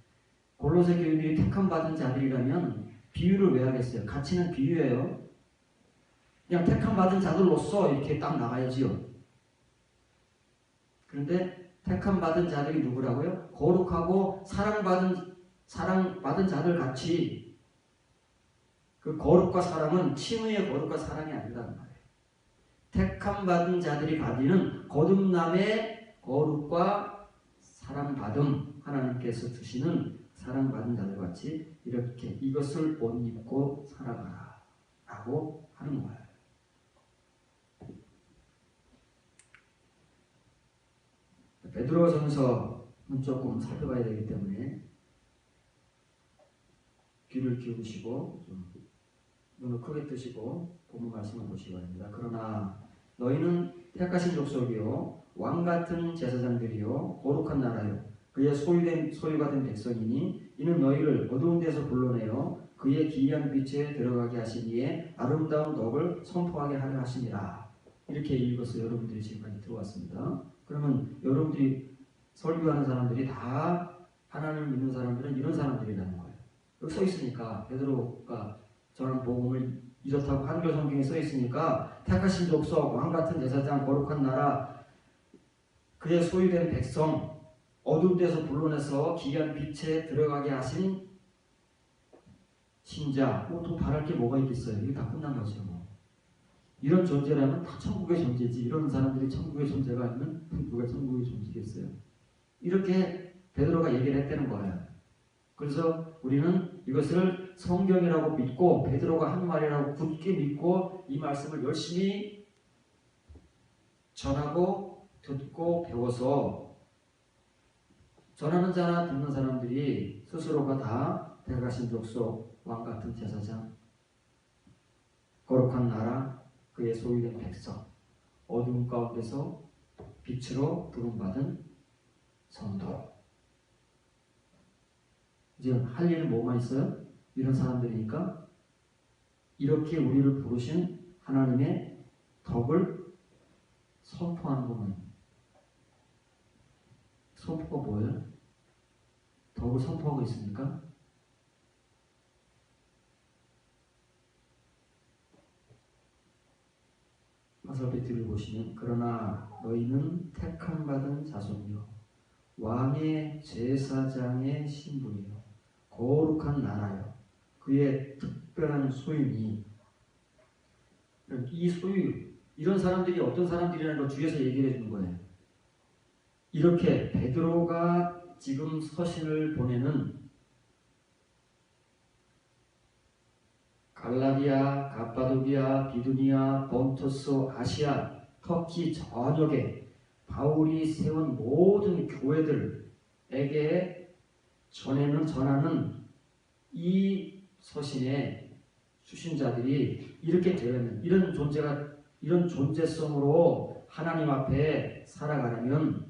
골로새 교인들이 택함 받은 자들이라면 비유를 왜 하겠어요? 가치는 비유예요. 그냥 택함 받은 자들로서 이렇게 딱 나가야지요. 그런데 택함 받은 자들이 누구라고요? 거룩하고 사랑받은 자들 같이. 그 거룩과 사랑은 칭의의 거룩과 사랑이 아니라는 말이에요. 택함 받은 자들이 가지는 거듭남의 거룩과 사랑받음, 하나님께서 주시는 사랑받은 자들 같이 이렇게 이것을 옷 입고 살아가라 라고 하는 거예요. 베드로전서 조금 살펴봐야 되기 때문에 귀를 기울이시고 좀 눈을 크게 뜨시고 본문 말씀을 보시기 바랍니다. 그러나 너희는 택하신 족속이요 왕같은 제사장들이요 거룩한 나라요 그의 소유가 된 백성이니 이는 너희를 어두운 데서 불러내어 그의 기이한 빛에 들어가게 하시니에 아름다운 덕을 선포하게 하려 하시니라. 이렇게 읽어서 여러분들이 지금까지 들어왔습니다. 그러면 여러분들이 설교하는 사람들이 다 하나님을 믿는 사람들은 이런 사람들이라는 거예요. 여기 써 있으니까 베드로가 저는 복음을 이렇다고 한글 성경에 써 있으니까 택하신 족속 왕같은 제사장 거룩한 나라 그의 소유된 백성 어두운 데서 불러내서 기이한 빛에 들어가게 하신 신자 또 바랄 게 뭐가 있겠어요. 이게 다 끝난 거죠. 이런 존재라면 다 천국의 존재지. 이런 사람들이 천국의 존재가 아니면 누가 천국의 존재겠어요. 이렇게 베드로가 얘기를 했다는 거예요. 그래서 우리는 이것을 성경이라고 믿고 베드로가 한 말이라고 굳게 믿고 이 말씀을 열심히 전하고 듣고 배워서 전하는 자나 듣는 사람들이 스스로가 다 택하신 족속 왕같은 제사장 거룩한 나라 그의 소유된 백성 어두운 가운데서 빛으로 부름받은 성도. 이제 할 일은 뭐만 있어요? 이런 사람들이니까 이렇게 우리를 부르신 하나님의 덕을 선포하는 것만. 선포가 뭐예요? 덕을 선포하고 있습니까? 마설베트를 보시면 그러나 너희는 택함 받은 자손이요 왕의 제사장의 신분이요 거룩한 나라요 그의 특별한 소유니. 이 소유 이런 사람들이 어떤 사람들이라는 걸 주위에서 얘기해 주는 거예요. 이렇게 베드로가 지금 서신을 보내는 갈라디아, 갑바도기아, 비두니아, 본토스, 아시아, 터키 전역에 바울이 세운 모든 교회들에게 전하는 이 서신의 수신자들이 이렇게 되면 이런 존재성으로 하나님 앞에 살아가려면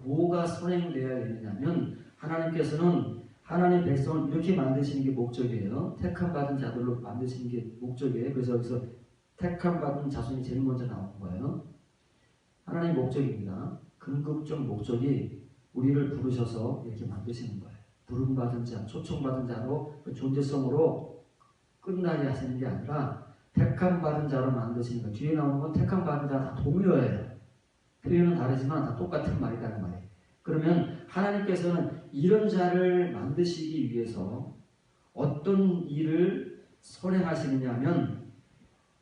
뭐가 선행되어야 되느냐면 하나님께서는 하나님 백성을 이렇게 만드시는 게 목적이에요. 택함 받은 자들로 만드시는 게 목적이에요. 그래서 여기서 택함 받은 자손이 제일 먼저 나오는 거예요. 하나님 목적입니다. 궁극적 목적이 우리를 부르셔서 이렇게 만드시는 거예요. 부름받은 자, 초청받은 자로 그 존재성으로 끝나게 하시는 게 아니라 택함 받은 자로 만드시는 거예요. 뒤에 나오는 건 택함 받은 자 다 동료예요. 표현은 다르지만 다 똑같은 말이라는 말이에요. 그러면 하나님께서는 이런 자를 만드시기 위해서 어떤 일을 선행하시느냐 하면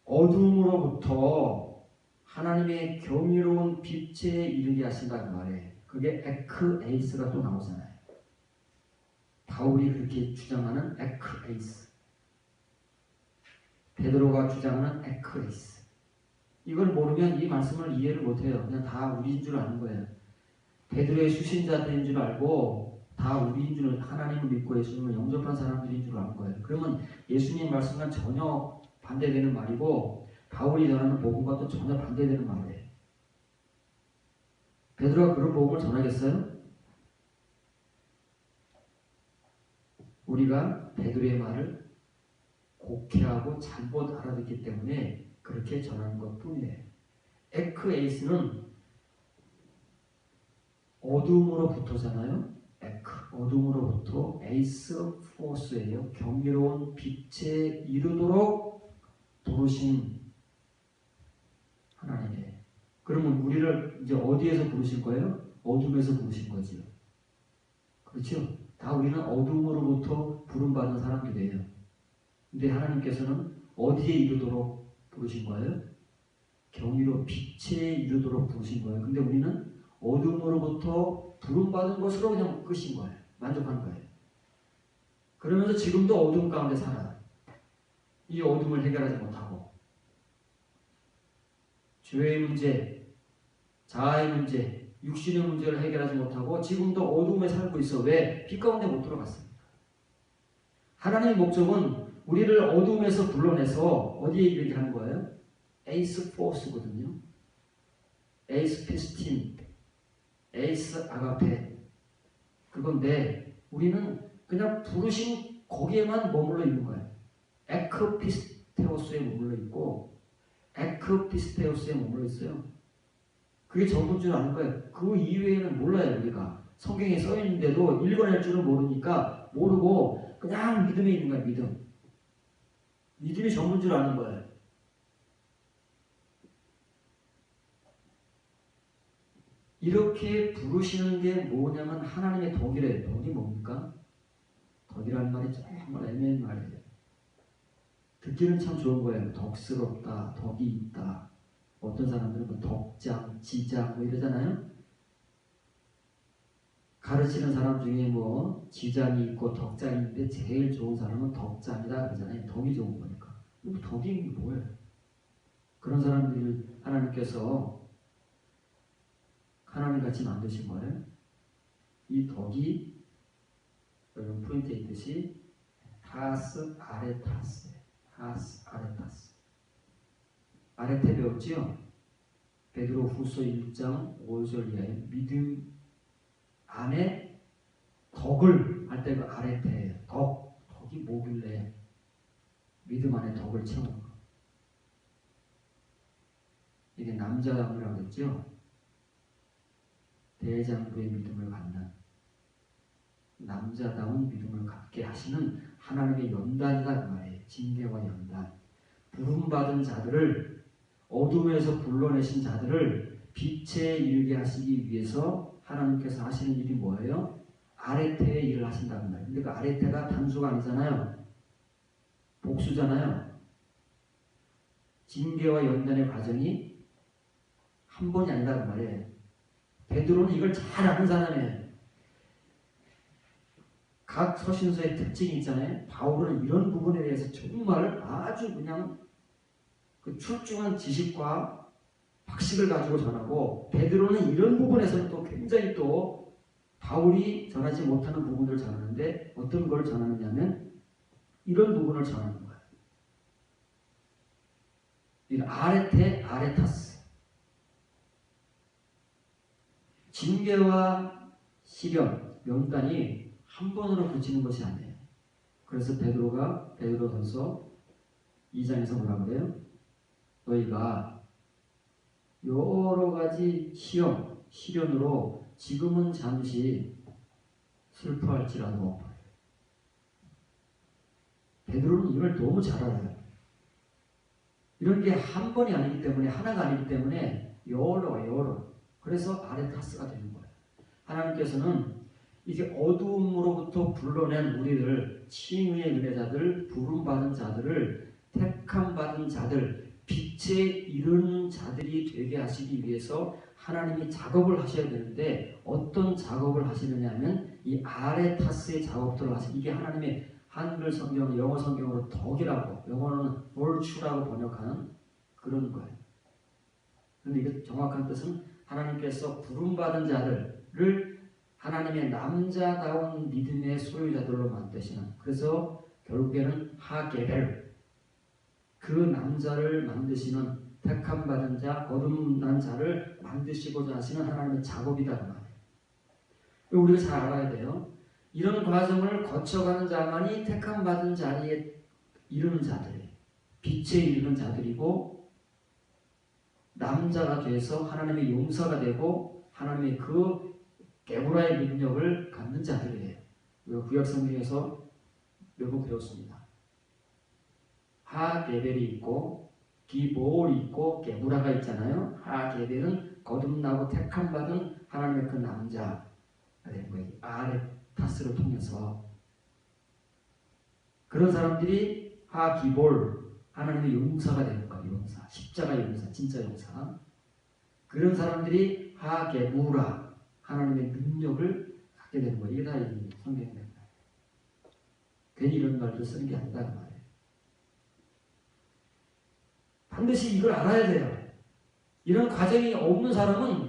어둠으로부터 하나님의 경이로운 빛에 이르게 하신다는 말이에요. 그게 에크에이스가 또 나오잖아요. 바울이 그렇게 주장하는 에크에이스, 베드로가 주장하는 에크에이스. 이걸 모르면 이 말씀을 이해를 못해요. 그냥 다 우리인 줄 아는 거예요. 베드로의 수신자들인 줄 알고 다 우리인 줄, 하나님을 믿고 예수님을 영접한 사람들인 줄 아는 거예요. 그러면 예수님 말씀과 전혀 반대되는 말이고 바울이 전하는 복음과 또 전혀 반대되는 말이에요. 베드로가 그런 복음을 전하겠어요? 우리가 베드로의 말을 곡해하고 잘못 알아듣기 때문에 그렇게 전하는 것뿐이에요. 에크에이스는 어둠으로부터잖아요. 어둠으로부터 에이스 포스예요. 경이로운 빛에 이르도록 부르신 하나님이에요. 그러면 우리를 이제 어디에서 부르실 거예요? 어둠에서 부르신 거지요. 그렇죠? 다 우리는 어둠으로부터 부름받은 사람들이에요. 근데 하나님께서는 어디에 이르도록 부르신 거예요? 경이로 빛에 이르도록 부르신 거예요. 근데 우리는 어둠으로부터 부름받은 것으로 그냥 끝인 거예요. 만족한 거예요. 그러면서 지금도 어둠 가운데 살아요. 이 어둠을 해결하지 못하고 죄의 문제, 자아의 문제, 육신의 문제를 해결하지 못하고 지금도 어둠에 살고 있어. 왜? 빛 가운데 못 들어갔습니다. 하나님의 목적은 우리를 어둠에서 불러내서 어디에 이르게 하는 거예요? 에이스 포스거든요. 에이스 피스틴, 에이스 아가페. 그건데 우리는 그냥 부르신 거기에만 머물러 있는 거예요. 에크피스테오스에 머물러 있고 에크피스테오스에 머물러 있어요. 그게 전부인 줄 아는 거예요. 그 이외에는 몰라요. 우리가 성경에 써 있는데도 읽어낼 줄은 모르니까 모르고 그냥 믿음에 있는 거예요. 믿음이 전부인 줄 아는 거예요. 이렇게 부르시는 게 뭐냐면 하나님의 덕이래요. 덕이 뭡니까? 덕이라는 말이 정말 애매한 말이에요. 듣기는 참 좋은 거예요. 덕스럽다, 덕이 있다. 어떤 사람들은 뭐 덕장, 지장 뭐 이러잖아요. 가르치는 사람 중에 뭐 지장이 있고 덕장이 있는데 제일 좋은 사람은 덕장이다 그러잖아요. 덕이 좋은 거니까. 덕이 뭐예요? 그런 사람들을 하나님께서 하나님같이 만드신 거예요. 이 덕이 여러분 포인트에 있듯이 타스 아레타스예요. 타스 아레타스. 아레테 배웠지요? 베드로 후서 1장 5절 이하에 믿음 안에 덕을 할 때 그 아레테예요. 덕이 뭐길래 믿음 안에 덕을 채우는 거. 이게 남자답이라고 했죠? 대장부의 믿음을 갖는 남자다운 믿음을 갖게 하시는 하나님의 연단이다 그 말이에요. 징계와 연단. 부름받은 자들을 어둠에서 불러내신 자들을 빛에 이르게 하시기 위해서 하나님께서 하시는 일이 뭐예요? 아레테의 일을 하신다는 말이에요. 근데 그 아레테가 단수가 아니잖아요. 복수잖아요. 징계와 연단의 과정이 한 번이 아니라는 말이에요. 베드로는 이걸 잘 아는 사람이에요. 각 서신서의 특징이 있잖아요. 바울은 이런 부분에 대해서 정말 아주 그냥 그 출중한 지식과 박식을 가지고 전하고, 베드로는 이런 부분에서는 또 굉장히 또 바울이 전하지 못하는 부분들을 전하는데 어떤 걸 전하느냐면 이런 부분을 전하는 거예요. 이 아레테, 아레타스. 징계와 시련, 연단이 한 번으로 그치는 것이 아니에요. 그래서 베드로전서 2장에서 뭐라 그래요? 너희가 여러 가지 시련으로 지금은 잠시 슬퍼할지라도, 베드로는 이걸 너무 잘 알아요. 이런 게 한 번이 아니기 때문에, 하나가 아니기 때문에 여러. 그래서 아레타스가 되는 거예요. 하나님께서는 이게 어두움으로부터 불러낸 우리를, 칭의의 은혜자들, 부름받은 자들을, 택함받은 자들, 빛에 이르는 자들이 되게 하시기 위해서 하나님이 작업을 하셔야 되는데, 어떤 작업을 하시느냐 하면 이 아레타스의 작업들을 하시고, 이게 하나님의 한글 성경, 영어 성경으로 덕이라고, 영어로는 virtue라고 번역하는 그런 거예요. 그런데 이게 정확한 뜻은 하나님께서 부름받은 자들을 하나님의 남자다운 믿음의 소유자들로 만드시는, 그래서 결국에는 하게벨, 그 남자를 만드시는, 택함받은 자, 거듭난 자를 만드시고자 하시는 하나님의 작업이다 그 말이에요. 우리가 잘 알아야 돼요. 이런 과정을 거쳐가는 자만이 택함받은 자리에 이르는 자들이에요. 빛에 이르는 자들이고, 남자가 돼서 하나님의 용사가 되고 하나님의 그 게부라의 능력을 갖는 자들이에요. 우리가 구약성경에서 몇 번 배웠습니다. 하게벨이 있고 기볼이 있고 게부라가 있잖아요. 하게벨은 거듭나고 택함받은 하나님의 그 남자가 되는 거예요. 아레타스를 통해서. 그런 사람들이 하기볼, 하나님의 용사가 되는 거예요. 용사, 십자가 용사, 진짜 용사. 그런 사람들이 하게무라, 하나님의 능력을 갖게 되는 거예요. 이게 다 성경입니다. 괜히 이런 말도 쓰는 게 아니다 그 말이에요. 반드시 이걸 알아야 돼요. 이런 과정이 없는 사람은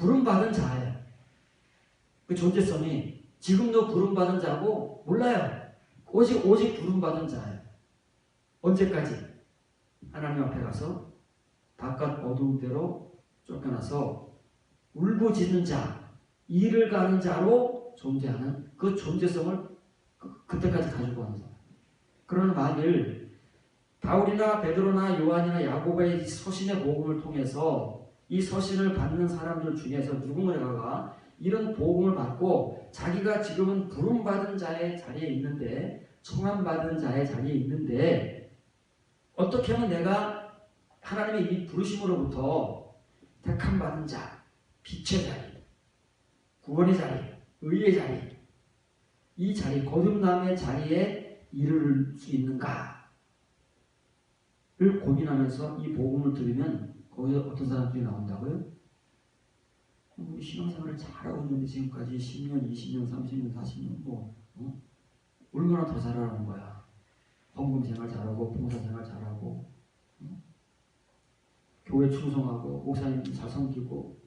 부름받은 자예요. 그 존재성이 지금도 부름받은 자고 몰라요. 오직 부름받은 자예요. 언제까지? 하나님 앞에 가서 바깥 어두움대로 쫓겨나서 울부짖는 자, 일을 가는 자로 존재하는 그 존재성을 그때까지 가지고 가는 사람. 그러나 만일 바울이나 베드로나 요한이나 야고보의 서신의 복음을 통해서 이 서신을 받는 사람들 중에서 누군가가 이런 복음을 받고 자기가 지금은 부름받은 자의 자리에 있는데, 청함받은 자의 자리에 있는데, 어떻게 하면 내가 하나님의 이 부르심으로부터 택함받은 자, 빛의 자리, 구원의 자리, 의의 자리, 이 자리, 거듭남의 자리에 이를 수 있는가를 고민하면서 이 복음을 들으면 거기서 어떤 사람들이 나온다고요? 우리 신앙생활을 잘하고 있는데 지금까지 10년, 20년, 30년, 40년 얼마나 더 잘하는 거야. 헌금 생활 잘하고 봉사 생활 잘하고 교회 충성하고 목사님 잘 섬기고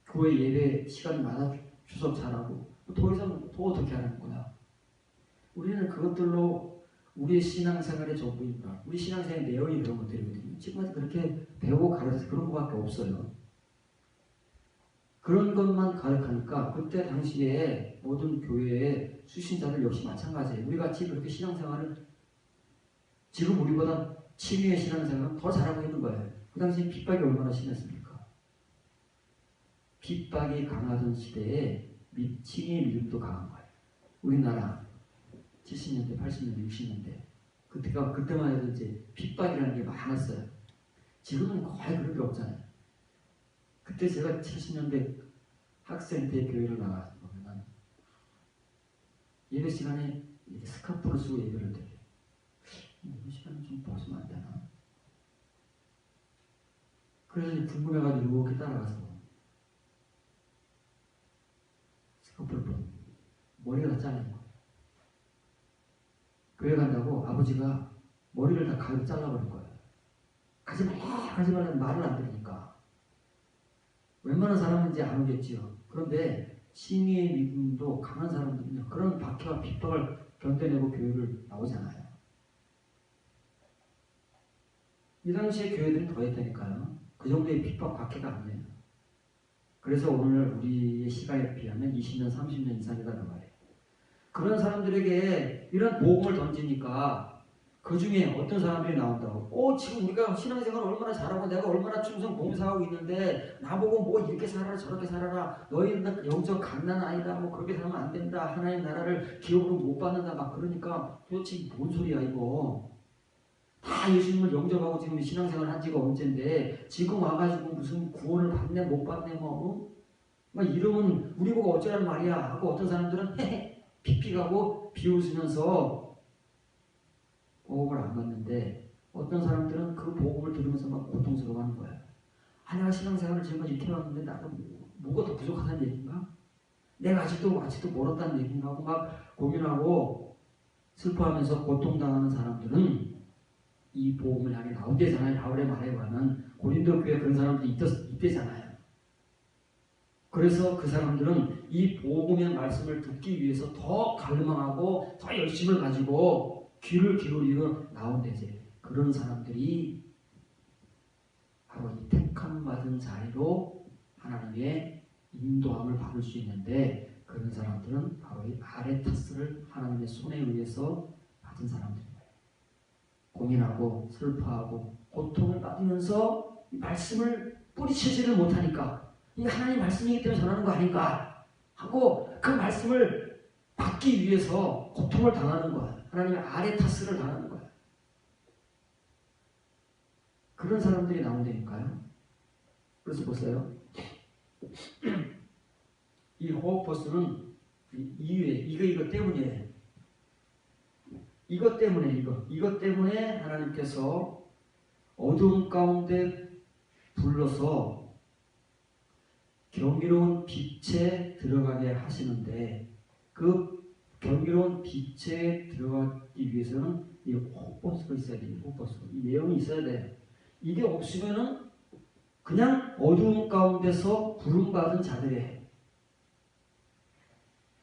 교회 예배 시간마다 추석 잘하고 더 이상 더 어떻게 하는 거야. 우리는 그것들로 우리의 신앙생활의 전부입니다. 우리 신앙생활의 내용이 그런 것들이거든요. 지금까지 그렇게 배우고 가르쳐서 그런 것밖에 없어요. 그런 것만 가르치니까 그때 당시에 모든 교회의 수신자들 역시 마찬가지예요. 우리같이 그렇게 신앙생활을 지금 우리보다 치유의 신앙생활은 더 잘하고 있는 거예요. 그 당시에 핍박이 얼마나 심했습니까? 핍박이 강하던 시대에 칭의의 믿음도 강한 거예요. 우리나라 70년대, 80년대, 60년대 그때만 해도 이제 핍박이라는 게 많았어요. 지금은 거의 그런 게 없잖아요. 그때 제가 70년대 학생 때 교회를 나가서 보면 예배 시간에 스카프를 쓰고 예배를 드려요. 예배 시간을 좀 벗으면 안 되나? 그래서 궁금해가지고 이렇게 따라가서 스카프를 벗고 머리가 다 잘린 거예요. 교회 간다고 아버지가 머리를 다 가르쳐 잘라버린 거예요. 가지 말라는 말을 안 들으니까. 웬만한 사람은 이제 안 오겠지요. 그런데 칭의의 믿음도 강한 사람들은요, 그런 박해와 핍박을 견뎌내고 교회를 나오잖아요. 이 당시에 교회들은 더 했다니까요. 그 정도의 핍박 박해가 아니에요. 그래서 오늘 우리의 시간에 비하면 20년, 30년 이상이라는 말이에요. 그런 사람들에게 이런 복음을 던지니까 그 중에 어떤 사람들이 나온다고. 지금 우리가 신앙생활 얼마나 잘하고 내가 얼마나 충성 봉사하고 있는데 나보고 뭐 이렇게 살아라 저렇게 살아라 너희는 영적 갓난 아이다 뭐 그렇게 살면 안 된다 하나님 나라를 기업으로 못 받는다 막 그러니까 도대체 뭔 소리야 이거. 다 예수님을 영접하고 지금 신앙생활 한 지가 언젠데 지금 와가지고 무슨 구원을 받네 못 받네 막 이러면 우리 보고 어쩌라는 말이야 하고 어떤 사람들은 픽픽하고 비웃으면서 복음을 안 받는데 어떤 사람들은 그 복음을 들으면서 막 고통스러워하는 거예요. 내가 신앙생활을 지금까지 이렇게 해왔는데 나도 뭐가 더 부족하다는 얘기인가? 내가 아직도 멀었다는 얘기인가 하고 막 고민하고 슬퍼하면서 고통당하는 사람들은 이 복음을 향해 나온대잖아요. 바울의 말에 의하면 고린도 교회에 그런 사람들이 있대잖아요. 그래서 그 사람들은 이 복음의 말씀을 듣기 위해서 더 갈망하고 더 열심을 가지고 귀를 기울이고 나온대지. 그런 사람들이 바로 이 택함 받은 자리로 하나님의 인도함을 받을 수 있는데 그런 사람들은 바로 이 아레타스를 하나님의 손에 의해서 받은 사람들입니다. 고민하고 슬퍼하고 고통을 받으면서 이 말씀을 뿌리치지를 못하니까 이게 하나님 말씀이기 때문에 전하는 거 아닌가 하고 그 말씀을 받기 위해서 고통을 당하는 거예요. 하나님의 아레타스를 당하는 거예요. 그런 사람들이 나온다니까요. 그래서 보세요. 이 호흡포스는 이유에 이거 때문이에요. 이것 때문에 하나님께서 어두움 가운데 불러서 경이로운 빛에 들어가게 하시는데 그 경이로운 빛에 들어가기 위해서는 이 호흡버스가 있어야 돼요. 호흡버스. 이 내용이 있어야 돼요. 이게 없으면은 그냥 어두운 가운데서 부름받은 자들의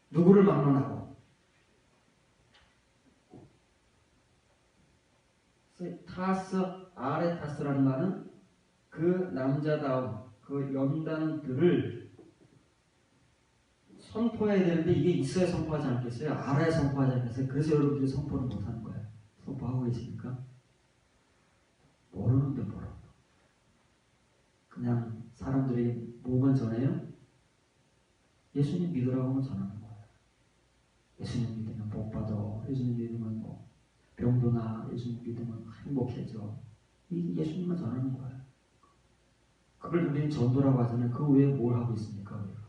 누구를 막론하고 타스 아레타스라는 말은 그 남자다움 그 연단들을 선포해야 되는데 이게 있어야 선포하지 않겠어요? 알아야 선포하지 않겠어요? 그래서 여러분들이 선포를 못하는 거예요. 선포하고 계십니까? 모르는데 뭐라고. 그냥 사람들이 뭐만 전해요? 예수님 믿으라고 하면 전하는 거예요. 예수님 믿으면 복 받아. 예수님 믿으면 뭐 병도 나. 예수님 믿으면 행복해져. 이 예수님만 전하는 거예요. 그걸 우리는 전도라고 하잖아요. 그 외에 뭘 하고 있습니까? 우리가.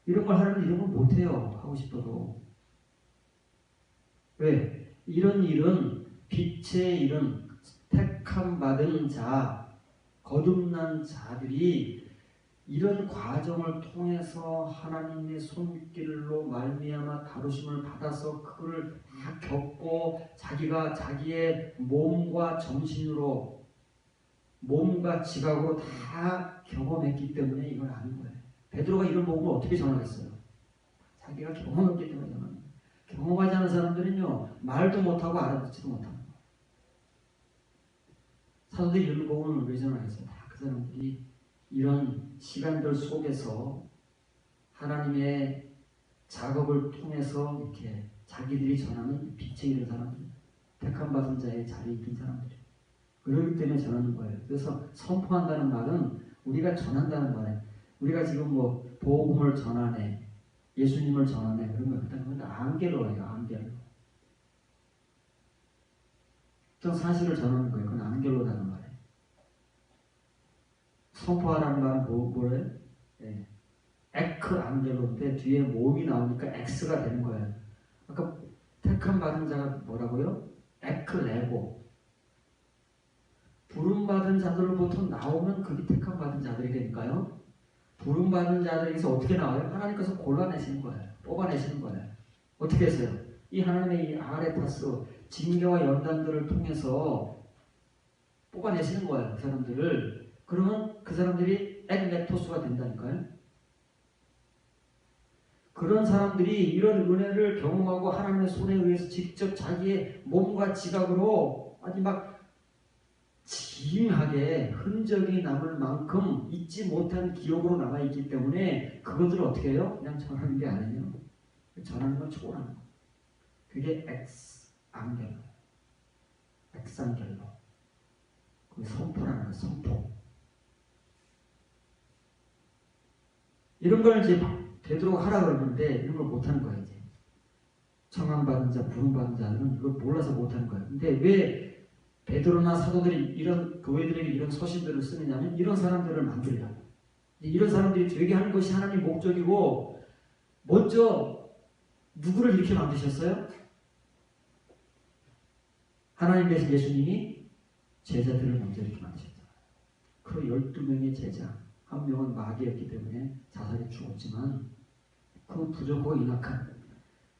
이런 걸 하는데 이런 걸 못해요. 하고 싶어도. 왜? 이런 일은 빛의 일은 택함 받은 자, 거듭난 자들이 이런 과정을 통해서 하나님의 손길로 말미암아 다루심을 받아서 그걸 다 겪고 자기가 자기의 몸과 정신으로 몸과 지각으로 다 경험했기 때문에 이걸 아는 거예요. 베드로가 이런 복음을 어떻게 전하겠어요? 자기가 경험했기 때문에 전하는 거예요. 경험하지 않은 사람들은요 말도 못하고 알아듣지도 못하는 거예요. 사도들이 이런 복음을 왜 전하겠어요? 다 그 사람들이 이런 시간들 속에서 하나님의 작업을 통해서 이렇게 자기들이 전하는 빛에 이른 사람들, 택함받은 자의 자리에 있는 사람들이 그렇기 때문에 전하는 거예요. 그래서 선포한다는 말은 우리가 전한다는 말이에요. 우리가 지금 뭐 복음을 전하네, 예수님을 전하네 그러면 그건 안겔로예요. 안겔로. 어떤 사실을 전하는 거예요. 그건 안겔로라는 말이에요. 선포하라는 말은 뭐래요? 네. 에크 안겔로인데 뒤에 몸이 나오니까 X가 되는 거예요. 아까 택함 받은 자가 뭐라고요? 에크레고. 부름받은 자들로부터 나오면 그게 택함 받은 자들이 되니까요. 부름받은 자들에게서 어떻게 나와요? 하나님께서 골라내시는 거예요. 뽑아내시는 거예요. 어떻게 해서요? 이 하나님의 이 아레타스 징계와 연단들을 통해서 뽑아내시는 거예요. 그 사람들을. 그러면 그 사람들이 엑레토스가 된다니까요. 그런 사람들이 이런 은혜를 경험하고 하나님의 손에 의해서 직접 자기의 몸과 지각으로 아주 막 지임하게 흔적이 남을 만큼 잊지 못한 기억으로 남아있기 때문에 그것들을 어떻게 해요? 그냥 전하는 게 아니에요. 전하는 건 초월하는 거. 그게 엑스안겔로. 엑스안겔로. 그 선포라는 거, 선포. 이런 걸 이제 되도록 하라 그러는데 이런 걸 못하는 거예요. 이제 청함받은 자, 부름받은 자들은 이걸 몰라서 못하는 거예요. 근데 왜 베드로나 사도들이 이런 교회들에게 이런 서신들을 쓰느냐면 이런 사람들을 만들려고. 이런 사람들이 되게 하는 것이 하나님 목적이고 먼저 누구를 이렇게 만드셨어요? 하나님께서 예수님이 제자들을 먼저 이렇게 만드셨잖아요. 그 12명의 제자 한 명은 마귀였기 때문에 자살에 죽었지만 그 부족하고 인악한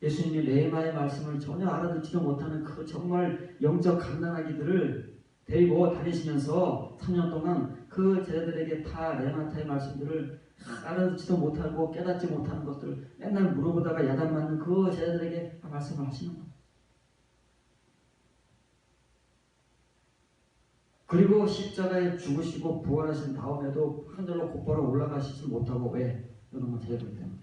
예수님이 레마의 말씀을 전혀 알아듣지도 못하는 그 정말 영적 갓난아기들을 데리고 다니시면서 3년 동안 그 제자들에게 다 레마타의 말씀들을 알아듣지도 못하고 깨닫지 못하는 것들을 맨날 물어보다가 야단 맞는 그 제자들에게 말씀을 하시는 거예요. 그리고 십자가에 죽으시고 부활하신 다음에도 하늘로 곧바로 올라가시지 못하고 왜? 이놈의 제자들 때문에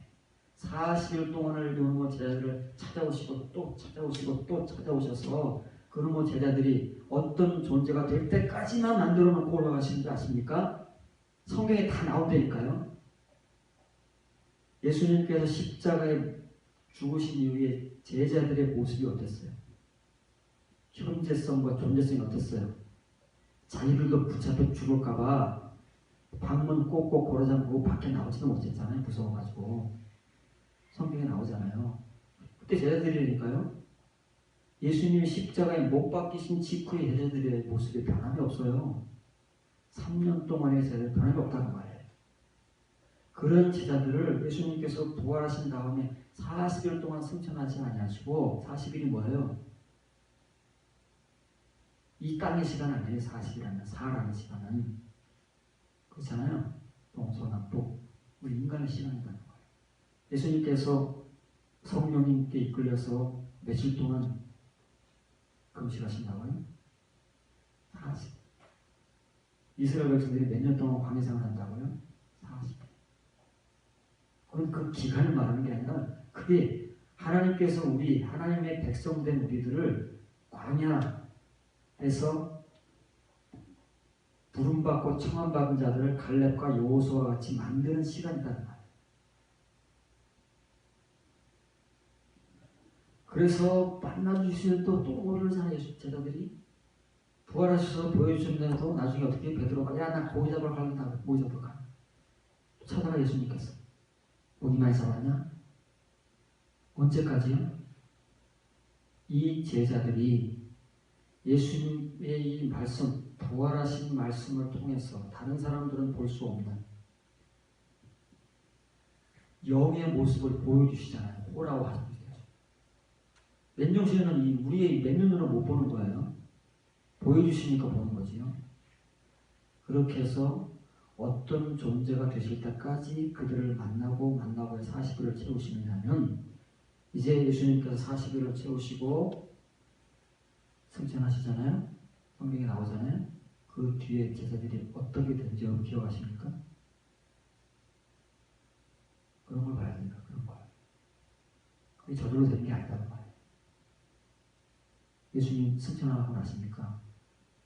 40일 동안을 이놈의 제자들을 찾아오시고 또 찾아오시고 또 찾아오셔서 그놈의 제자들이 어떤 존재가 될 때까지만 만들어 놓고 올라가시는지 아십니까? 성경에 다 나온다니까요. 예수님께서 십자가에 죽으신 이후에 제자들의 모습이 어땠어요? 현재성과 존재성이 어땠어요? 자기들도 붙잡혀 죽을까봐 방문 꼭꼭 걸어잠그고 밖에 나오지도 못했잖아요. 무서워가지고. 성경에 나오잖아요. 그때 제자들이니까요. 예수님이 십자가에 못 박히신 직후의 제자들의 모습에 변함이 없어요. 3년 동안의 제자들 변함이 없다는 말이에요. 그런 제자들을 예수님께서 부활하신 다음에 40일 동안 승천하지 아니하시고 40일이 뭐예요? 이 땅의 시간 아니에요. 40일이라면 사람의 시간은 그렇잖아요. 동서남북 우리 인간의 시간이라는 거예요. 예수님께서 성령님께 이끌려서 며칠 동안 금식하신다고요? 40. 이스라엘 백성들이 몇 년 동안 광야생활을 한다고요? 40. 그건 그 기간을 말하는 게 아니라 그게 하나님께서 우리 하나님의 백성된 우리들을 광야에서 부름받고 청함받은 자들을 갈렙과 여호수아와 같이 만드는 시간이라는 말이에요. 그래서 만나주시면 또 모르잖아요. 제자들이 부활하셔서 보여주셨는데도 나중에 어떻게 베드로가 나 고기 잡으러 가겠다. 고기 잡으러 가. 찾아가 예수님께서 고기 많이 잡았냐? 언제까지요? 이 제자들이 예수님의 이 말씀, 부활하신 말씀을 통해서 다른 사람들은 볼 수 없는 영의 모습을 보여주시잖아요. 보라고 하죠. 맨정신은 우리의 맨눈으로 못 보는 거예요. 보여주시니까 보는 거지요. 그렇게 해서 어떤 존재가 되실 때까지 그들을 만나고 40일을 채우시느냐면 이제 예수님께서 40일을 채우시고 승천하시잖아요. 성경에 나오잖아요. 그 뒤에 제자들이 어떻게 된지 기억하십니까? 그런 걸 봐야 됩니다. 그런 걸. 그게 저절로 되는 게 아니라는 말이에요. 예수님 승천하고 나십니까?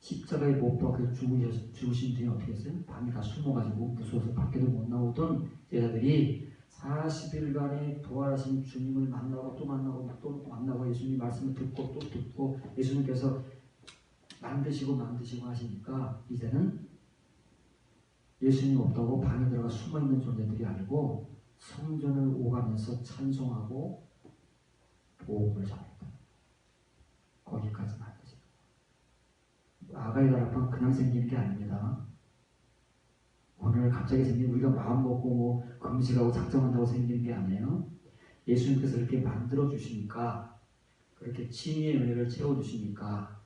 십자가에 못 박혀 죽으신 뒤에 어떻게 했어요? 밤에 다 숨어가지고 무서워서 밖에도 못 나오던 제자들이 40일간의 부활하신 주님을 만나고 또 만나고 또 만나고 예수님 말씀을 듣고 또 듣고 예수님께서 만드시고 하시니까 이제는 예수님 없다고 방에 들어가 숨어있는 존재들이 아니고 성전을 오가면서 찬송하고 복음을 전했다. 거기까지 만드시고 아가야 다락방 그냥 생기는 게 아닙니다. 오늘 갑자기 생긴 우리가 마음 먹고 금식하고 작정한다고 생기는 게 아니에요. 예수님께서 이렇게 만들어 주시니까 그렇게 칭의의 은혜를 채워 주시니까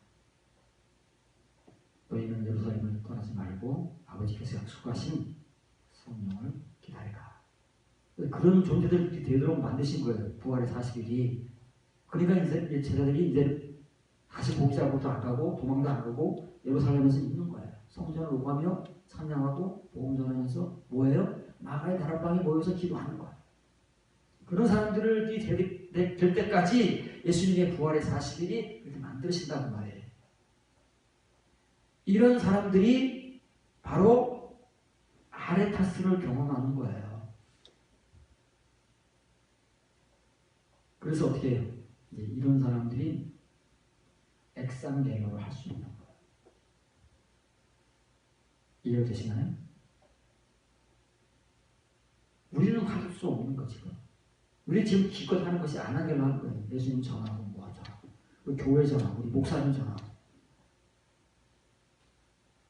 너희는 예루살렘을 떠나지 말고 아버지께서 약속하신 성령을 기다리라. 그런 존재들이 되도록 만드신 거예요. 부활의 40일이. 그러니까 이제 제자들이 이제 다시 고기 잡고도 안 가고 도망도 안 가고 예루살렘에서 있는 거예요. 성전을 오가며 찬양하고 복음 전하면서 뭐예요? 마가의 다락방에 모여서 기도하는 거예요. 그런 사람들이 될 때까지 예수님의 부활의 40일이 그렇게 만드신다는 말이에요. 이런 사람들이 바로 아레타스를 경험하는 거예요. 그래서 어떻게 해요? 이제 이런 사람들이 액상개혁을 할 수 있는 거예요. 이해되시나요? 우리는 할 수 없는 거 지금. 우리 지금 기껏 하는 것이 안 하기로 하는 거예요. 예수님 전하고 뭐 전하고 우리 교회 전하고 우리 목사님 전하고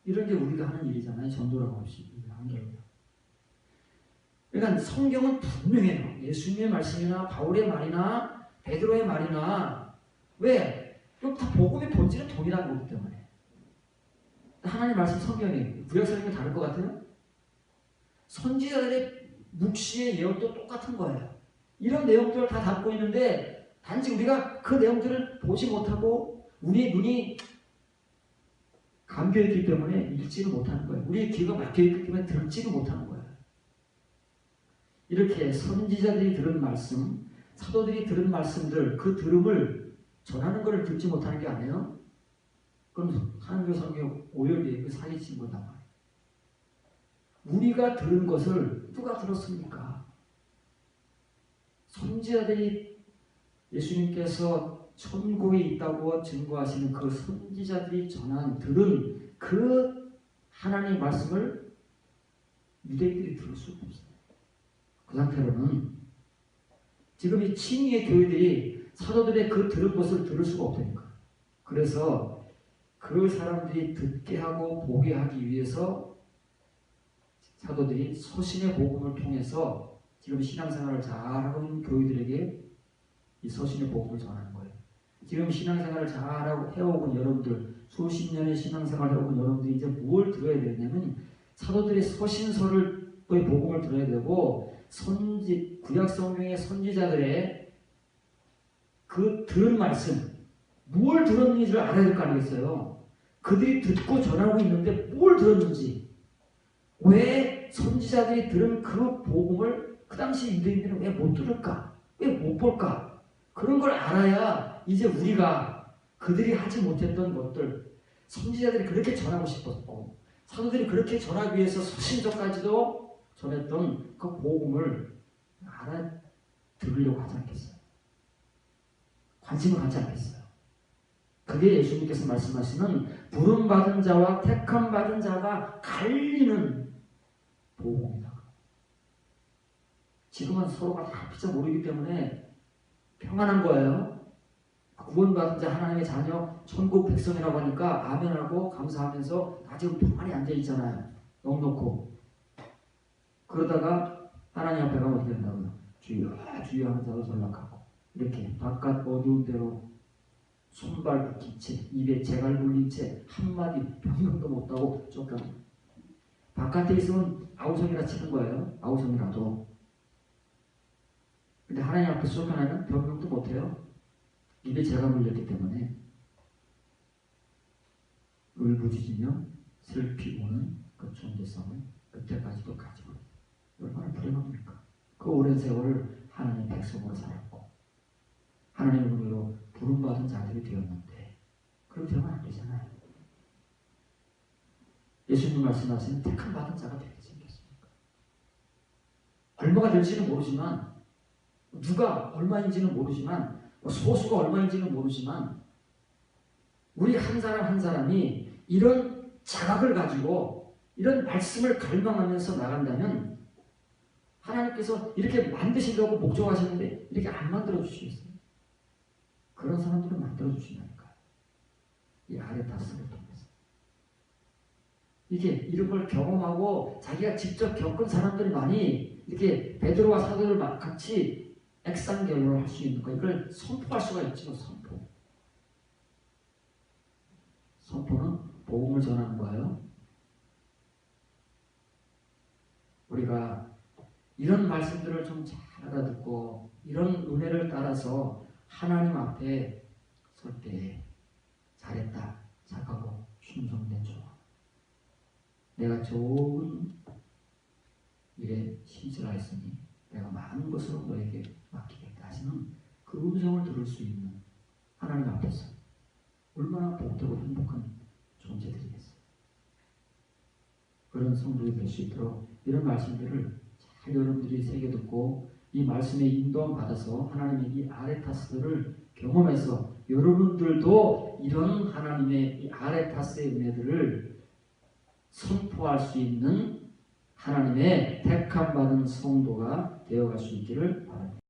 이런 게 우리가 하는 일이잖아요. 전도라고 없이 하는 게. 그러니까 성경은 분명해요. 예수님의 말씀이나 바울의 말이나 베드로의 말이나 왜? 이거 다 복음의 본질은 동일한 거기 때문에. 하나님 말씀 성경이 구약 성경이 다를 것 같아요? 선지자들의 묵시의 예언도 똑같은 거예요. 이런 내용들을 다 담고 있는데 단지 우리가 그 내용들을 보지 못하고 우리의 눈이 감겨있기 때문에 읽지를 못하는 거예요. 우리의 귀가 막혀있기 때문에 듣지를 못하는 거예요. 이렇게 선지자들이 들은 말씀, 사도들이 들은 말씀들, 그 들음을 전하는 것을 듣지 못하는 게 아니에요. 그럼 하나님의 성경 오열이 그 사기 친 거단 말이에요. 우리가 들은 것을 누가 들었습니까? 선지자들이 예수님께서 천국에 있다고 증거하시는 그 선지자들이 들은 그 하나님의 말씀을 유대인들이 들을 수 없어요. 그 상태로는 지금 이 칭의의 교회들이 사도들의 그 들은 것을 들을 수가 없다니까. 그래서 그 사람들이 듣게 하고 보게 하기 위해서 사도들이 서신의 복음을 통해서 지금 신앙생활을 잘하고 있는 교회들에게 이 서신의 복음을 전하는 거예요. 지금 신앙생활을 잘하고 해오고 여러분들 수십 년의 신앙생활을 해오고 여러분들이 이제 뭘 들어야 되냐면 사도들이 서신서를 의 복음을 들어야 되고 구약 성경의 선지자들의 그 들은 말씀, 뭘 들었는지를 알아야 될 거 아니겠어요? 그들이 듣고 전하고 있는데 뭘 들었는지, 왜 선지자들이 들은 그 복음을 그 당시 유대인들은 왜 못 들을까? 왜 못 볼까? 그런 걸 알아야 이제 우리가 그들이 하지 못했던 것들, 선지자들이 그렇게 전하고 싶었고 사도들이 그렇게 전하기 위해서 서신서까지도 전했던 그 복음을 알아들으려고 하지 않겠어요? 관심을 갖지 않겠어요? 그게 예수님께서 말씀하시는 부름받은 자와 택함받은 자가 갈리는 복음이다. 지금은 서로가 다 피차 모르기 때문에 평안한 거예요. 구원받은 자 하나님의 자녀 천국 백성이라고 하니까 아멘하고 감사하면서 다 지금 평안히 앉아있잖아요. 넉넉고. 그러다가 하나님 앞에 가면 어떻게 된다고요? 주여 주여 하는 자로 전락하고 이렇게 바깥 어두운 데로 손발 묶인 채 입에 재갈 물린 채 한마디 변명도 못하고 쫓겨나. 바깥에 있으면 아우성이라 치는 거예요. 아우성이라도. 근데 하나님 앞에 쫓겨나면 변명도 못해요. 입에 재가 물렸기 때문에. 울부짖으며 슬피 우는 그 존재성을 그때까지도 가지고 얼마나 불행합니까? 그 오랜 세월을 하나님의 백성으로 살았고 하나님의 은혜로 부름받은 자들이 되었는데 그렇게 되면 안 되잖아요. 예수님 말씀하시는 택함 받은 자가 되게 생겼습니까? 얼마가 될지는 모르지만 누가 얼마인지는 모르지만 소수가 얼마인지는 모르지만 우리 한 사람 한 사람이 이런 자각을 가지고 이런 말씀을 갈망하면서 나간다면 하나님께서 이렇게 만드시려고 목적하셨는데 이렇게 안 만들어 주시겠어요? 그런 사람들을 만들어 주신다니까요. 이 아레타스를 통해서. 이게 이런 걸 경험하고 자기가 직접 겪은 사람들이 많이 이렇게 베드로와 사도를 같이 액상결론을 할 수 있는 거, 이걸 선포할 수가 있죠. 선포. 선포는 복음을 전하는 거예요. 우리가 이런 말씀들을 좀 잘 알아듣고 이런 은혜를 따라서 하나님 앞에 설 때 잘했다 착하고 충성된 종아, 내가 좋은 일에 신실하였으니 내가 많은 것으로 너에게 맡기겠다 하시는 그 음성을 들을 수 있는 하나님 앞에서 얼마나 복되고 행복한 존재들이겠어요. 그런 성도가 될 수 있도록 이런 말씀들을 잘 여러분들이 새겨듣고 이 말씀에 인도함 받아서 하나님의 이 아레타스들을 경험해서 여러분들도 이런 하나님의 이 아레타스의 은혜들을 선포할 수 있는 하나님의 택함받은 성도가 되어갈 수 있기를 바랍니다.